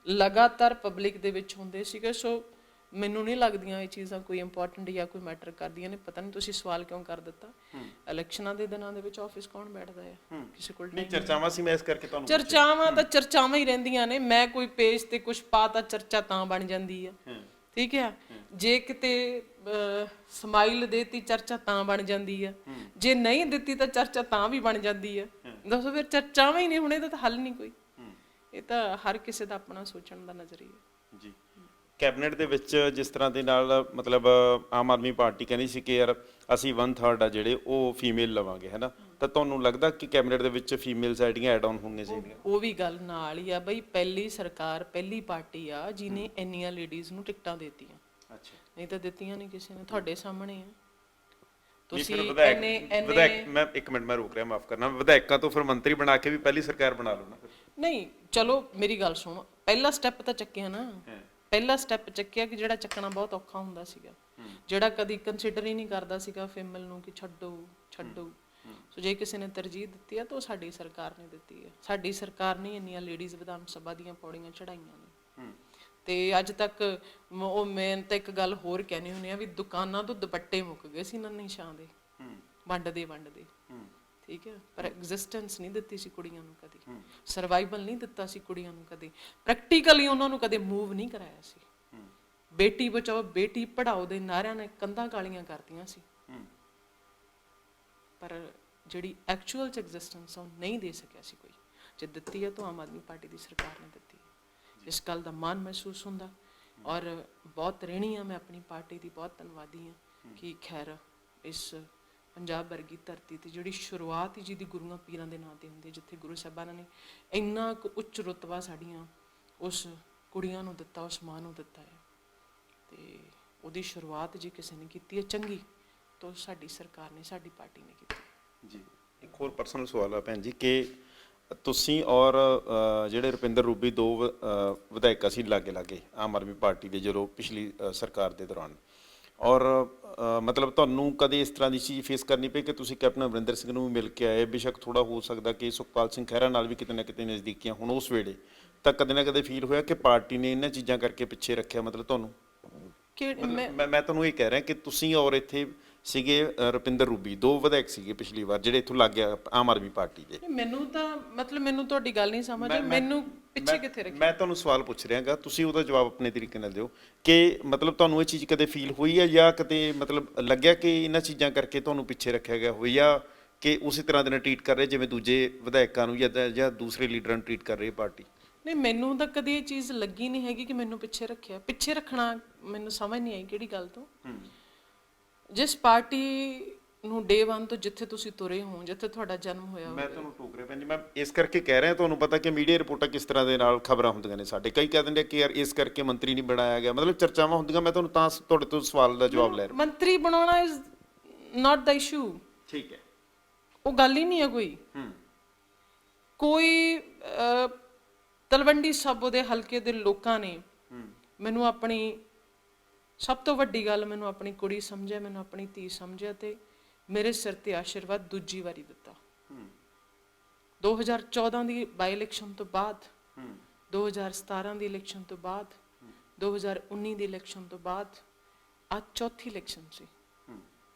ਲਗਾਤਾਰ ਪਬਲਿਕ ਦੇ ਵਿੱਚ ਹੁੰਦੇ ਸੀਗੇ। ਸੋ ਮੈਨੂੰ ਨਹੀਂ ਲੱਗਦੀਆਂ ਇਹ ਚੀਜ਼ਾਂ ਕੋਈ ਇੰਪੋਰਟੈਂਟ ਜਾਂ ਕੋਈ ਮੈਟਰ ਕਰਦੀਆਂ ਨੇ। ਪਤਾ ਨਹੀਂ ਤੁਸੀਂ ਸਵਾਲ ਕਿਉਂ ਕਰ ਦਿੱਤਾ। ਇਲੈਕਸ਼ਨਾਂ ਦੇ ਦਿਨਾਂ ਦੇ ਵਿੱਚ ਆਫਿਸ ਕੌਣ ਬੈਠਦਾ ਹੈ, ਕਿਸੇ ਕੋਲ ਨਹੀਂ। ਚਰਚਾਵਾਂ ਸੀ, ਮੈਂ ਇਸ ਕਰਕੇ ਤੁਹਾਨੂੰ ਚਰਚਾਵਾਂ ਤਾਂ ਚਰਚਾਵਾਂ ਹੀ ਰਹਿੰਦੀਆਂ ਨੇ। ਮੈਂ ਕੋਈ ਪੇਜ ਤੇ ਕੁਝ ਪਾਤਾ, ਚਰਚਾ ਤਾਂ ਬਣ ਜਾਂਦੀ ਆ। ਠੀਕ ਹੈ। ਜੇ ਕਿਤੇ ਸਮਾਈਲ ਦੇਤੀ, ਚਰਚਾ ਤਾਂ ਬਣ ਜਾਂਦੀ ਆ। ਜੇ ਨਹੀਂ ਦਿੱਤੀ ਤਾਂ ਚਰਚਾ ਤਾਂ ਵੀ ਬਣ ਜਾਂਦੀ ਆ। ਦੱਸੋ ਫਿਰ ਚਰਚਾਵਾਂ ਹੀ ਨਹੀਂ, ਹੁਣ ਇਹਦਾ ਤਾਂ ਹੱਲ ਨਹੀਂ ਕੋਈ। ਇਹ ਤਾਂ ਹਰ ਕਿਸੇ ਦਾ ਆਪਣਾ ਸੋਚਣ ਦਾ ਨਜ਼ਰੀਆ ਜੀ। ਕੈਬਨਿਟ ਦੇ ਵਿੱਚ ਜਿਸ ਤਰ੍ਹਾਂ ਦੇ ਨਾਲ ਮਤਲਬ ਆਮ ਆਦਮੀ ਪਾਰਟੀ ਕਹਿੰਦੀ ਸੀ ਕਿ ਯਾਰ ਅਸੀਂ 1/3 ਆ ਜਿਹੜੇ ਉਹ ਫੀਮੇਲ ਲਵਾਂਗੇ, ਹੈ ਨਾ, ਤਾਂ ਤੁਹਾਨੂੰ ਲੱਗਦਾ ਕਿ ਕੈਬਨਿਟ ਦੇ ਵਿੱਚ ਫੀਮੇਲਸ ਜਿਹੜੀਆਂ ਐਡ ਆਨ ਹੋਣੀਆਂ ਚਾਹੀਦੀਆਂ? ਉਹ ਵੀ ਗੱਲ ਨਾਲ ਹੀ ਆ ਬਈ, ਪਹਿਲੀ ਸਰਕਾਰ, ਪਹਿਲੀ ਪਾਰਟੀ ਆ ਜਿਹਨੇ ਇੰਨੀਆਂ ਲੇਡੀਜ਼ ਨੂੰ ਟਿਕਟਾਂ ਦਿੱਤੀਆਂ। ਅੱਛਾ। ਨਹੀਂ ਤਾਂ ਦਿੱਤੀਆਂ ਨਹੀਂ ਕਿਸੇ ਨੇ, ਤੁਹਾਡੇ ਸਾਹਮਣੇ ਆ। ਤੁਸੀਂ ਵਿਧਾਇਕ, ਮੈਂ 1 ਮਿੰਟ ਮੈਂ ਰੋਕ ਰਿਹਾ, ਮਾਫ ਕਰਨਾ, ਵਿਧਾਇਕਾਂ ਤੋਂ ਫਿਰ ਮੰਤਰੀ ਬਣਾ ਕੇ ਵੀ ਪਹਿਲੀ ਸਰਕਾਰ ਬਣਾ ਲਓ ਨਾ। ਨਹੀਂ ਚਲੋ ਮੇਰੀ ਗੱਲ ਸੁਣੋ, ਪਹਿਲਾ ਸਟੈਪ ਤਾਂ ਚੱਕਿਆ ਨਾ, ਪਹਿਲਾ ਸਟੈਪ ਚੱਕਿਆ ਕਿ ਜਿਹੜਾ ਚੱਕਣਾ ਬਹੁਤ ਔਖਾ ਹੁੰਦਾ ਸੀਗਾ, ਜਿਹੜਾ ਕਦੀ ਕੰਸੀਡਰ ਹੀ ਨਹੀਂ ਕਰਦਾ ਸੀਗਾ ਫੀਮੇਲ ਨੂੰ ਕਿ ਛੱਡੋ ਛੱਡੋ। ਸੋ ਜੇ ਕਿਸੇ ਨੇ ਤਰਜੀਹ ਦਿੱਤੀ ਹੈ ਤਾਂ ਉਹ ਸਾਡੀ ਸਰਕਾਰ ਨੇ ਦਿੱਤੀ ਹੈ। ਸਾਡੀ ਸਰਕਾਰ ਨੇ ਇੰਨੀਆਂ ਲੇਡੀਜ਼ ਵਿਧਾਨ ਸਭਾ ਦੀਆਂ ਪੌੜੀਆਂ ਚੜਾਈਆਂ ਨੇ। ਤੇ ਅੱਜ ਤੱਕ ਉਹ ਮੈਂ ਤਾਂ ਇੱਕ ਗੱਲ ਹੋਰ ਕਹਿੰਦੀ ਹੁੰਦੀ ਆ ਵੀ ਦੁਕਾਨਾਂ ਤੋਂ ਦੁਪੱਟੇ ਮੁੱਕ ਗਏ ਸੀ ਨੰਨੀ ਸ਼ਾਂ ਦੇ ਵੰਡਦੇ ਠੀਕ ਹੈ, ਪਰ ਐਗਜ਼ਿਸਟੈਂਸ ਨਹੀਂ ਦਿੱਤੀ ਸੀ ਕੁੜੀਆਂ ਨੂੰ ਕਦੀ, ਸਰਵਾਈਵਲ ਨਹੀਂ ਦਿੱਤਾ ਸੀ ਕੁੜੀਆਂ ਨੂੰ ਕਦੇ, ਪ੍ਰੈਕਟੀਕਲੀ ਉਹਨਾਂ ਨੂੰ ਕਦੇ ਮੂਵ ਨਹੀਂ ਕਰਾਇਆ ਸੀ। ਬੇਟੀ ਬਚਾਓ ਬੇਟੀ ਪੜ੍ਹਾਓ ਦੇ ਨਾਰਿਆਂ ਨੇ ਕੰਧਾਂ ਕਾਲੀਆਂ ਕਰਤੀਆਂ ਸੀ, ਪਰ ਜਿਹੜੀ ਐਕਚੁਅਲ ਚ ਐਗਜ਼ਿਸਟੈਂਸ ਉਹ ਨਹੀਂ ਦੇ ਸਕਿਆ ਸੀ ਕੋਈ। ਜੇ ਦਿੱਤੀ ਹੈ ਤਾਂ ਆਮ ਆਦਮੀ ਪਾਰਟੀ ਦੀ ਸਰਕਾਰ ਨੇ ਦਿੱਤੀ ਹੈ, ਇਸ ਗੱਲ ਦਾ ਮਾਣ ਮਹਿਸੂਸ ਹੁੰਦਾ। ਔਰ ਬਹੁਤ ਰਹਿਣੀ ਆ ਮੈਂ ਆਪਣੀ ਪਾਰਟੀ ਦੀ, ਬਹੁਤ ਧੰਨਵਾਦੀ ਹਾਂ ਕਿ ਖੈਰ ਇਸ ਪੰਜਾਬ ਵਰਗੀ ਧਰਤੀ ਤੇ ਜਿਹੜੀ ਸ਼ੁਰੂਆਤ ਹੀ ਜਿਹਦੀ ਗੁਰੂਆਂ ਪੀਰਾਂ ਦੇ ਨਾਂ ਤੇ ਹੁੰਦੀ, ਜਿੱਥੇ ਗੁਰੂ ਸਾਹਿਬਾਨਾਂ ਨੇ ਇੰਨਾ ਕੁ ਉੱਚ ਰੁਤਬਾ ਸਾਡੀਆਂ ਉਸ ਕੁੜੀਆਂ ਨੂੰ ਦਿੱਤਾ, ਉਸ ਮਾਂ ਨੂੰ ਦਿੱਤਾ ਹੈ, ਤੇ ਉਹਦੀ ਸ਼ੁਰੂਆਤ ਜੇ ਕਿਸੇ ਨੇ ਕੀਤੀ ਹੈ ਚੰਗੀ ਤਾਂ ਸਾਡੀ ਸਰਕਾਰ ਨੇ, ਸਾਡੀ ਪਾਰਟੀ ਨੇ ਕੀਤੀ। ਜੀ ਇੱਕ ਹੋਰ ਪਰਸਨਲ ਸਵਾਲ ਆ ਭੈਣ ਜੀ ਕਿ ਤੁਸੀਂ ਔਰ ਜਿਹੜੇ ਰੁਪਿੰਦਰ ਰੂਬੀ ਦੋ ਵਿਧਾਇਕ ਸੀ ਲਾਗੇ ਆਮ ਆਦਮੀ ਪਾਰਟੀ ਦੇ ਜਦੋਂ ਪਿਛਲੀ ਸਰਕਾਰ ਦੇ ਦੌਰਾਨ, ਔਰ ਮਤਲਬ ਤੁਹਾਨੂੰ ਕਦੇ ਇਸ ਤਰ੍ਹਾਂ ਦੀ ਚੀਜ਼ ਫੇਸ ਕਰਨੀ ਪਈ ਕਿ ਤੁਸੀਂ ਕੈਪਟਨ ਅਮਰਿੰਦਰ ਸਿੰਘ ਨੂੰ ਵੀ ਮਿਲ ਕੇ ਆਏ, ਬੇਸ਼ੱਕ ਥੋੜਾ ਹੋ ਸਕਦਾ ਕਿ ਸੁਖਪਾਲ ਸਿੰਘ ਖਹਿਰਾ ਨਾਲ ਵੀ ਕਿਤੇ ਨਾ ਕਿਤੇ ਨਜ਼ਦੀਕੀਆਂ ਹੁਣ, ਉਸ ਵੇਲੇ ਤਾਂ ਕਦੇ ਨਾ ਕਦੇ ਫੀਲ ਹੋਇਆ ਕਿ ਪਾਰਟੀ ਨੇ ਇਹਨਾਂ ਚੀਜ਼ਾਂ ਕਰਕੇ ਪਿੱਛੇ ਰੱਖਿਆ? ਮਤਲਬ ਤੁਹਾਨੂੰ ਮੈਂ ਤੁਹਾਨੂੰ ਇਹ ਕਹਿ ਰਿਹਾ ਕਿ ਤੁਸੀਂ ਔਰ ਇੱਥੇ ਸੀਗੇ ਰੁਪਿੰਦਰ ਰੂਬੀ ਦੋ ਵਿਧਾਇਕ ਸੀਗੇ ਪਿਛਲੀ ਵਾਰ ਜਿਹੜੇ ਇੱਥੋਂ ਲੱਗ ਗਿਆ ਆਮ ਆਦਮੀ ਪਾਰਟੀ ਦੇ। ਮੈਨੂੰ ਤਾਂ ਮਤਲਬ ਮੈਨੂੰ ਤੁਹਾਡੀ ਗੱਲ ਨਹੀਂ ਸਮਝ ਆਈ, ਮੈਨੂੰ ਪਿੱਛੇ ਕਿੱਥੇ ਰੱਖਿਆ? ਮੈਂ ਤੁਹਾਨੂੰ ਸਵਾਲ ਪੁੱਛ ਰਿਹਾਗਾ, ਤੁਸੀਂ ਉਹਦਾ ਜਵਾਬ ਆਪਣੇ ਤਰੀਕੇ ਨਾਲ ਦਿਓ ਕਿ ਮਤਲਬ ਤੁਹਾਨੂੰ ਇਹ ਚੀਜ਼ ਕਦੇ ਫੀਲ ਹੋਈ ਹੈ ਜਾਂ ਕਦੇ ਮਤਲਬ ਲੱਗਿਆ ਕਿ ਇਹਨਾਂ ਚੀਜ਼ਾਂ ਕਰਕੇ ਤੁਹਾਨੂੰ ਪਿੱਛੇ ਰੱਖਿਆ ਗਿਆ ਹੋਵੇ, ਜਾਂ ਕਿ ਉਸੇ ਤਰ੍ਹਾਂ ਦੇ ਨਾਲ ਟਰੀਟ ਕਰ ਰਹੇ ਜਿਵੇਂ ਦੂਜੇ ਵਿਧਾਇਕਾਂ ਨੂੰ ਜਾਂ ਦੂਸਰੇ ਲੀਡਰਾਂ ਨੂੰ ਟਰੀਟ ਕਰ ਰਹੀ ਪਾਰਟੀ? ਨਹੀਂ, ਮੈਨੂੰ ਤਾਂ ਕਦੇ ਇਹ ਚੀਜ਼ ਲੱਗੀ ਨਹੀਂ ਹੈਗੀ ਕਿ ਮੈਨੂੰ ਪਿੱਛੇ ਰੱਖਿਆ। ਪਿੱਛੇ ਰੱਖਣਾ ਮੈਨੂੰ ਸਮਝ ਨਹੀਂ ਆਈ ਕਿਹੜੀ ਗੱਲ ਤੋਂ। ਜਿਸ ਪਾਰਟੀ ਨੂੰ ਡੇ 1 ਤੋਂ ਜਿੱਥੇ ਤੁਸੀਂ ਤੁਰੇ ਹੋ, ਜਿੱਥੇ ਤੁਹਾਡਾ ਜਨਮ ਹੋਇਆ, ਮੈਂ ਤੁਹਾਨੂੰ ਟੋਕ ਰਿਹਾ ਭੈਣ ਜੀ, ਮੈਂ ਇਸ ਕਰਕੇ ਕਹਿ ਰਿਹਾ, ਤੁਹਾਨੂੰ ਪਤਾ ਕਿ ਮੀਡੀਆ ਰਿਪੋਰਟਾਂ ਕਿਸ ਤਰ੍ਹਾਂ ਦੇ ਨਾਲ ਖਬਰਾਂ ਹੁੰਦੀਆਂ ਨੇ ਸਾਡੇ, ਕਈ ਕਹਿ ਦਿੰਦੇ ਕਿ ਯਾਰ ਇਸ ਕਰਕੇ ਮੰਤਰੀ ਨਹੀਂ ਬਣਾਇਆ ਗਿਆ, ਮਤਲਬ ਚਰਚਾਵਾਂ ਹੁੰਦੀਆਂ। ਮੈਂ ਤੁਹਾਨੂੰ ਤਾਂ ਤੁਹਾਡੇ ਤੋਂ ਸਵਾਲ ਦਾ ਜਵਾਬ ਲੈ ਰਿਹਾ। ਮੰਤਰੀ ਬਣਾਉਣਾ ਇਜ਼ ਨਾਟ ਦਾ ਇਸ਼ੂ। ਠੀਕ ਹੈ, ਉਹ ਗੱਲ ਹੀ ਨਹੀਂ ਹੈ ਕੋਈ ਤਲਵੰਡੀ ਸਾਬੋ ਦੇ ਹਲਕੇ ਦੇ ਲੋਕਾਂ ਨੇ ਮੈਨੂੰ ਆਪਣੀ ਸਭ ਤੋਂ ਵੱਡੀ ਗੱਲ, ਮੈਨੂੰ ਆਪਣੀ ਕੁੜੀ ਸਮਝਿਆ, ਮੈਨੂੰ ਆਪਣੀ ਧੀ ਸਮਝਿਆ ਤੇ ਮੇਰੇ ਸਿਰ ਤੇ ਆਸ਼ੀਰਵਾਦ ਦੂਜੀ ਵਾਰੀ ਦਿੱਤਾ। 2014 ਦੀ ਬਾਈ ਇਲੈਕਸ਼ਨ ਤੋਂ ਬਾਅਦ, 2017 ਦੀ ਇਲੈਕਸ਼ਨ ਤੋਂ ਬਾਅਦ, 2019 ਦੀ ਇਲੈਕਸ਼ਨ ਤੋਂ ਬਾਅਦ ਅੱਜ ਚੌਥੀ ਇਲੈਕਸ਼ਨ ਸੀ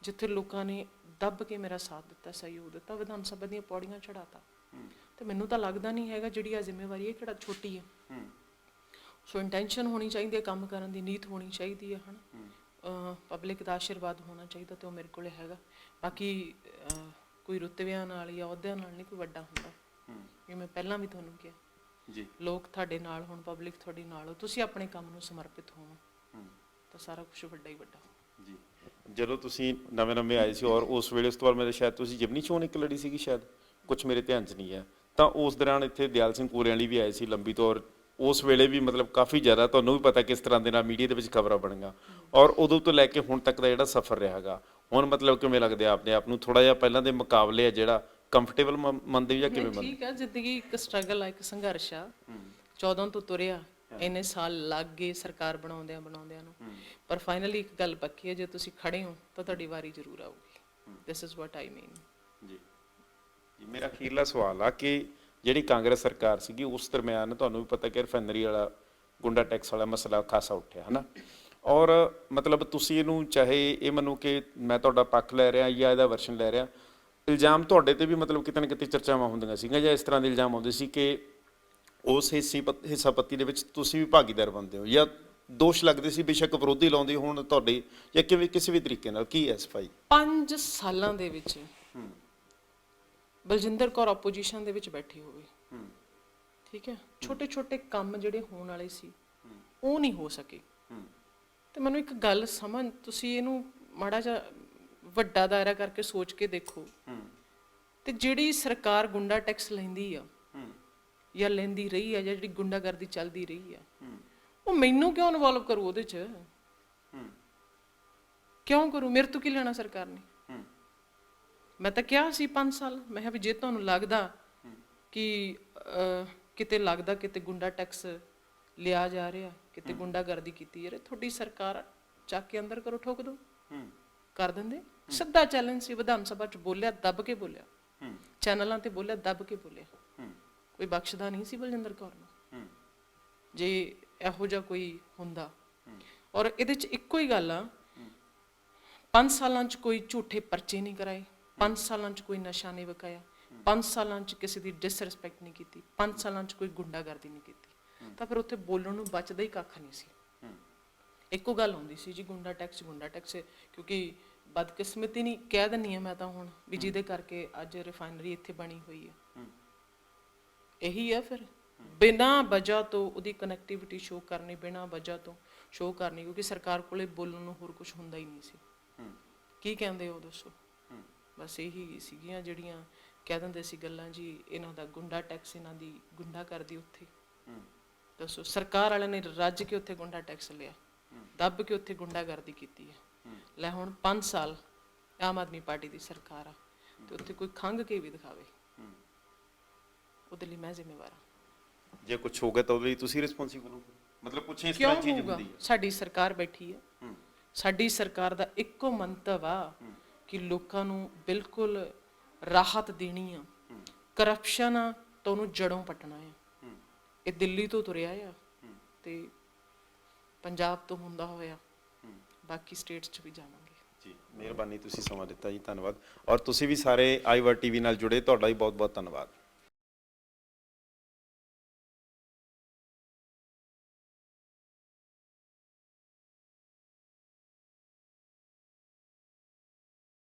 ਜਿੱਥੇ ਲੋਕਾਂ ਨੇ ਦੱਬ ਕੇ ਮੇਰਾ ਸਾਥ ਦਿੱਤਾ, ਸਹਿਯੋਗ ਦਿੱਤਾ, ਵਿਧਾਨ ਸਭਾ ਦੀਆਂ ਪੌੜੀਆਂ ਚੜਾਤਾ। ਤੇ ਮੈਨੂੰ ਤਾਂ ਲੱਗਦਾ ਨਹੀਂ ਹੈਗਾ ਜਿਹੜੀ ਆ ਜ਼ਿੰਮੇਵਾਰੀ ਹੈ ਕਿਹੜਾ ਛੋਟੀ ਹੈ। ਸੋ ਇੰਟੈਂਸ਼ਨ ਹੋਣੀ ਚਾਹੀਦੀ ਹੈ, ਕੰਮ ਕਰਨ ਦੀ ਨੀਤ ਹੋਣੀ ਚਾਹੀਦੀ ਹੈ, ਪਬਲਿਕ ਦਾ ਆਸ਼ੀਰਵਾਦ ਹੋਣਾ ਚਾਹੀਦਾ ਤੇ ਉਹ ਮੇਰੇ ਕੋਲ ਹੈਗਾ। ਬਾਕੀ ਕੋਈ ਰੁਤਬਿਆਂ ਨਾਲ ਜਾਂ ਅਹੁਦਿਆਂ ਨਾਲ ਨਹੀਂ ਕੋਈ ਵੱਡਾ ਹੁੰਦਾ, ਜਿਵੇਂ ਮੈਂ ਪਹਿਲਾਂ ਵੀ ਤੁਹਾਨੂੰ ਕਿਹਾ ਜੀ, ਲੋਕ ਤੁਹਾਡੇ ਨਾਲ ਹੋਣ, ਪਬਲਿਕ ਤੁਹਾਡੇ ਨਾਲ ਹੋ, ਤੁਸੀਂ ਆਪਣੇ ਕੰਮ ਨੂੰ ਸਮਰਪਿਤ ਹੋਵੋ ਤਾਂ ਸਾਰਾ ਕੁਝ ਵੱਡਾ ਹੀ ਵੱਡਾ ਹੋ। ਜੀ ਜਦੋਂ ਤੁਸੀਂ ਨਵੇਂ ਆਏ ਸੀ ਔਰ ਉਸ ਵੇਲੇ ਉਸ ਤੋਂ ਬਾਅਦ ਮੇਰੇ ਸ਼ਾਇਦ ਤੁਸੀਂ ਜਿਮਨੀ ਚੋਣ ਇੱਕ ਲੜੀ ਸੀਗੀ, ਸ਼ਾਇਦ ਕੁਝ ਮੇਰੇ ਧਿਆਨ 'ਚ ਨਹੀਂ ਹੈ, ਤਾਂ ਉਸ ਦੌਰਾਨ ਇੱਥੇ ਦਿਆਲ ਸਿੰਘ ਕੋਲਿਆਂ ਲਈ ਵੀ ਆਏ ਸੀ ਲੰਬੀ ਤੌਰ, ਉਸ ਵੇਲੇ ਵੀ ਮਤਲਬ ਕਾਫੀ ਜ਼ਿਆਦਾ ਤੁਹਾਨੂੰ ਵੀ ਪਤਾ ਕਿਸ ਤਰ੍ਹਾਂ ਦੇ ਨਾਲ ਮੀਡੀਆ ਦੇ ਵਿੱਚ ਖਬਰਾਂ ਬਣੀਆਂ, ਔਰ ਉਦੋਂ ਤੋਂ ਲੈ ਕੇ ਹੁਣ ਤੱਕ ਦਾ ਜਿਹੜਾ ਸਫ਼ਰ ਰਿਹਾ ਹੈਗਾ, ਹੁਣ ਮਤਲਬ ਕਿਵੇਂ ਲੱਗਦਾ ਆਪਣੇ ਆਪ ਨੂੰ? ਥੋੜਾ ਜਿਹਾ ਪਹਿਲਾਂ ਦੇ ਮੁਕਾਬਲੇ ਆ ਜਿਹੜਾ ਕੰਫਰਟੇਬਲ ਮੰਨਦੇ ਹੋ ਜਾਂ ਕਿਵੇਂ ਮੰਨਦੇ? ਠੀਕ ਹੈ, ਜ਼ਿੰਦਗੀ ਇੱਕ ਸਟਰਗਲ ਆ, ਇੱਕ ਸੰਘਰਸ਼ ਆ। 14 ਤੋਂ ਤੁਰਿਆ, ਇੰਨੇ ਸਾਲ ਲੱਗ ਗਏ ਸਰਕਾਰ ਬਣਾਉਂਦਿਆਂ ਨੂੰ, ਪਰ ਫਾਈਨਲੀ ਇੱਕ ਗੱਲ ਪੱਕੀ ਹੈ, ਜੇ ਤੁਸੀਂ ਖੜੇ ਹੋ ਤਾਂ ਤੁਹਾਡੀ ਵਾਰੀ ਜ਼ਰੂਰ ਆਊਗੀ। ਦਿਸ ਇਜ਼ ਵਾਟ ਆਈ ਮੀਨ। ਜੀ ਮੇਰਾ ਅਖੀਰਲਾ ਸਵਾਲ ਆ ਕਿ ਜਿਹੜੀ ਕਾਂਗਰਸ ਸਰਕਾਰ ਸੀਗੀ ਉਸ ਦਰਮਿਆਨ ਤੁਹਾਨੂੰ ਵੀ ਪਤਾ ਕਿ ਰਿਫਾਈਨਰੀ ਵਾਲਾ ਗੁੰਡਾ ਟੈਕਸ ਵਾਲਾ ਮਸਲਾ ਖਾਸਾ ਉੱਠਿਆ ਹੈ ਨਾ, ਔਰ ਮਤਲਬ ਤੁਸੀਂ ਇਹਨੂੰ ਚਾਹੇ ਇਹ ਮੰਨੋ ਕਿ ਮੈਂ ਤੁਹਾਡਾ ਪੱਖ ਲੈ ਰਿਹਾ ਜਾਂ ਇਹਦਾ ਵਰਸ਼ਨ ਲੈ ਰਿਹਾ, ਇਲਜ਼ਾਮ ਤੁਹਾਡੇ ਤੇ ਵੀ ਮਤਲਬ ਕਿਤੇ ਨਾ ਕਿਤੇ ਚਰਚਾਵਾਂ ਹੁੰਦੀਆਂ ਸੀਗੀਆਂ ਜਾਂ ਇਸ ਤਰ੍ਹਾਂ ਦੇ ਇਲਜ਼ਾਮ ਆਉਂਦੇ ਸੀ ਕਿ ਉਸ ਹਿੱਸਾਪੱਤੀ ਦੇ ਵਿੱਚ ਤੁਸੀਂ ਵੀ ਭਾਗੀਦਾਰ ਬਣਦੇ ਹੋ, ਜਾਂ ਦੋਸ਼ ਲੱਗਦੇ ਸੀ ਬੇਸ਼ੱਕ ਵਿਰੋਧੀ ਲਾਉਂਦੇ ਹੋਣ ਤੁਹਾਡੇ ਜਾਂ ਕਿਵੇਂ ਕਿਸੇ ਵੀ ਤਰੀਕੇ ਨਾਲ? ਕੀ ਹੈ ਸਫਾਈ? 5 ਸਾਲਾਂ ਦੇ ਵਿੱਚ ਬਲਜਿੰਦਰ ਕੌਰ ਆਪੋਜੀਸ਼ਨ ਦੇ ਵਿੱਚ ਬੈਠੀ ਹੋਵੇ, ਠੀਕ ਹੈ, ਛੋਟੇ ਛੋਟੇ ਕੰਮ ਜਿਹੜੇ ਹੋਣ ਵਾਲੇ ਸੀ ਉਹ ਨਹੀਂ ਹੋ ਸਕੇ। ਤੇ ਮੈਨੂੰ ਇੱਕ ਗੱਲ ਸਮਝ, ਤੁਸੀਂ ਇਹਨੂੰ ਮਾੜਾ ਜਿਹਾ ਵੱਡਾ ਦਾਇਰਾ ਕਰਕੇ ਸੋਚ ਕੇ ਦੇਖੋ, ਤੇ ਜਿਹੜੀ ਸਰਕਾਰ ਗੁੰਡਾ ਟੈਕਸ ਲੈਂਦੀ ਆ ਜਾਂ ਲੈਂਦੀ ਰਹੀ ਆ, ਜਾਂ ਜਿਹੜੀ ਗੁੰਡਾਗਰਦੀ ਚੱਲਦੀ ਰਹੀ ਆ, ਉਹ ਮੈਨੂੰ ਕਿਉਂ ਇਨਵੋਲਵ ਕਰੂ ਉਹਦੇ 'ਚ? ਕਿਉਂ ਕਰੂ? ਮੇਰੇ ਤੋਂ ਕੀ ਲੈਣਾ ਸਰਕਾਰ ਨੇ? ਮੈਂ ਤਾਂ ਕਿਹਾ ਸੀ 5 ਸਾਲ, ਮੈਂ ਕਿਹਾ ਵੀ ਜੇ ਤੁਹਾਨੂੰ ਲੱਗਦਾ ਕਿ ਕਿਤੇ ਗੁੰਡਾ ਟੈਕਸ ਲਿਆ ਜਾ ਰਿਹਾ, ਕਿਤੇ ਗੁੰਡਾਗਰਦੀ ਕੀਤੀ ਜਾ ਰਹੀ, ਤੁਹਾਡੀ ਸਰਕਾਰ ਚੱਕ ਕੇ ਅੰਦਰ ਕਰੋ, ਠੋਕ ਦਿਓ, ਕਰ ਦਿੰਦੇ। ਸਿੱਧਾ ਚੈਲੰਜ ਸੀ, ਵਿਧਾਨ ਸਭਾ 'ਚ ਬੋਲਿਆ, ਦੱਬ ਕੇ ਬੋਲਿਆ, ਚੈਨਲਾਂ ਤੇ ਬੋਲਿਆ, ਦੱਬ ਕੇ ਬੋਲਿਆ। ਕੋਈ ਬਖਸ਼ਦਾ ਨਹੀਂ ਸੀ ਬਲਜਿੰਦਰ ਕੌਰ ਨੂੰ ਜੇ ਇਹੋ ਜਿਹਾ ਕੋਈ ਹੁੰਦਾ। ਔਰ ਇਹਦੇ 'ਚ ਇੱਕੋ ਹੀ ਗੱਲ ਆ, 5 ਸਾਲਾਂ 'ਚ ਕੋਈ ਝੂਠੇ ਪਰਚੇ ਨਹੀਂ ਕਰਾਏ, 5 ਸਾਲਾਂ 'ਚ ਕੋਈ ਨਸ਼ਾ ਨਹੀਂ ਵਿਕਾਇਆ, 5 ਸਾਲਾਂ 'ਚ ਕਿਸੇ ਦੀ ਡਿਸਰਿਸਪੈਕਟ ਨਹੀਂ ਕੀਤੀ, 5 ਸਾਲਾਂ 'ਚ ਕੋਈ ਗੁੰਡਾਗਰਦੀ ਨਹੀਂ ਕੀਤੀ, ਤਾਂ ਫਿਰ ਉੱਥੇ ਬੋਲਣ ਨੂੰ ਬਚਦਾ ਹੀ ਕੱਖ ਨਹੀਂ ਸੀ। ਇੱਕੋ ਗੱਲ ਹੁੰਦੀ ਸੀ ਜੀ, ਗੁੰਡਾ ਟੈਕਸ, ਕਿਉਂਕਿ ਬਦਕਿਸਮਤੀ ਨਹੀਂ ਕਹਿ ਦਿੰਦੀ ਹਾਂ ਮੈਂ ਤਾਂ ਹੁਣ ਵੀ ਜਿਹਦੇ ਕਰਕੇ ਅੱਜ ਰਿਫਾਈਨਰੀ ਇੱਥੇ ਬਣੀ ਹੋਈ ਹੈ। ਇਹੀ ਹੈ ਫਿਰ, ਬਿਨਾਂ ਵਜ੍ਹਾ ਤੋਂ ਉਹਦੀ ਕਨੈਕਟੀਵਿਟੀ ਸ਼ੋਅ ਕਰਨੀ, ਬਿਨਾਂ ਵਜ੍ਹਾ ਤੋਂ ਸ਼ੋਅ ਕਰਨੀ, ਕਿਉਂਕਿ ਸਰਕਾਰ ਕੋਲੇ ਬੋਲਣ ਨੂੰ ਹੋਰ ਕੁਝ ਹੁੰਦਾ ਹੀ ਨਹੀਂ ਸੀ। ਕੀ ਕਹਿੰਦੇ ਹੋ ਦੱਸੋ? ਬਸ ਇਹੀ ਸੀਗੀਆਂ ਜਿਹੜੀਆਂ ਕਹਿ ਦਿੰਦੇ ਸੀ ਗੱਲਾਂ ਜੀ, ਇਹਨਾਂ ਦਾ ਗੁੰਡਾ ਟੈਕਸ, ਇਹਨਾਂ ਦੀ ਗੁੰਡਾ ਕਰਦੀ ਉੱਥੇ। ਦੱਸੋ, ਸਰਕਾਰ ਵਾਲਿਆਂ ਨੇ ਰੱਜ ਕੇ ਉੱਥੇ ਗੁੰਡਾ ਟੈਕਸ ਲਿਆ, ਦੱਬ ਕੇ ਉੱਥੇ ਗੁੰਡਾਗਰਦੀ ਕੀਤੀ ਹੈ। ਲੈ ਹੁਣ 5 ਸਾਲ ਆਮ ਆਦਮੀ ਪਾਰਟੀ ਦੀ ਸਰਕਾਰ ਆ, ਤੇ ਉੱਥੇ ਕੋਈ ਖੰਘ ਕੇ ਵੀ ਦਿਖਾਵੇ, ਉਹਦੇ ਲਈ ਮੈਂ ਜ਼ਿੰਮੇਵਾਰ ਹਾਂ। ਜੇ ਕੁਝ ਹੋ ਗਿਆ ਤਾਂ ਉਹਦੇ ਲਈ ਤੁਸੀਂ ਰਿਸਪੌਂਸੀਬਲ ਹੋ, ਮਤਲਬ ਕੁਝ ਇਸ ਕਿਉਂ ਤਰ੍ਹਾਂ ਚੀਜ਼ ਹੋਊਗਾ? ਹੁੰਦੀ ਹੈ। ਸਾਡੀ ਸਰਕਾਰ ਬੈਠੀ ਹੈ, ਸਾਡੀ ਸਰਕਾਰ ਦਾ ਇੱਕੋ ਮੰਤਵ ਆ ਕਿ ਲੋਕਾਂ ਨੂੰ ਬਿਲਕੁਲ ਰਾਹਤ ਦੇਣੀ ਆ, ਕਰਪਸ਼ਨ ਆ ਤਾਂ ਉਹਨੂੰ ਜੜੋਂ ਪੱਟਣਾ ਆ। ਇਹ ਦਿੱਲੀ ਤੋਂ ਤੁਰਿਆ ਆ ਤੇ ਪੰਜਾਬ ਤੋਂ ਹੁੰਦਾ ਹੋਇਆ ਬਾਕੀ ਸਟੇਟਸ 'ਚ ਵੀ ਜਾਵਾਂਗੇ। ਜੀ, ਮਿਹਰਬਾਨੀ, ਤੁਸੀਂ ਸਮਾਂ ਦਿੱਤਾ ਜੀ, ਧੰਨਵਾਦ। ਔਰ ਤੁਸੀਂ ਵੀ ਸਾਰੇ ਆਈਵਰ ਟੀਵੀ ਨਾਲ ਜੁੜੇ, ਤੁਹਾਡਾ ਵੀ ਬਹੁਤ ਬਹੁਤ ਧੰਨਵਾਦ।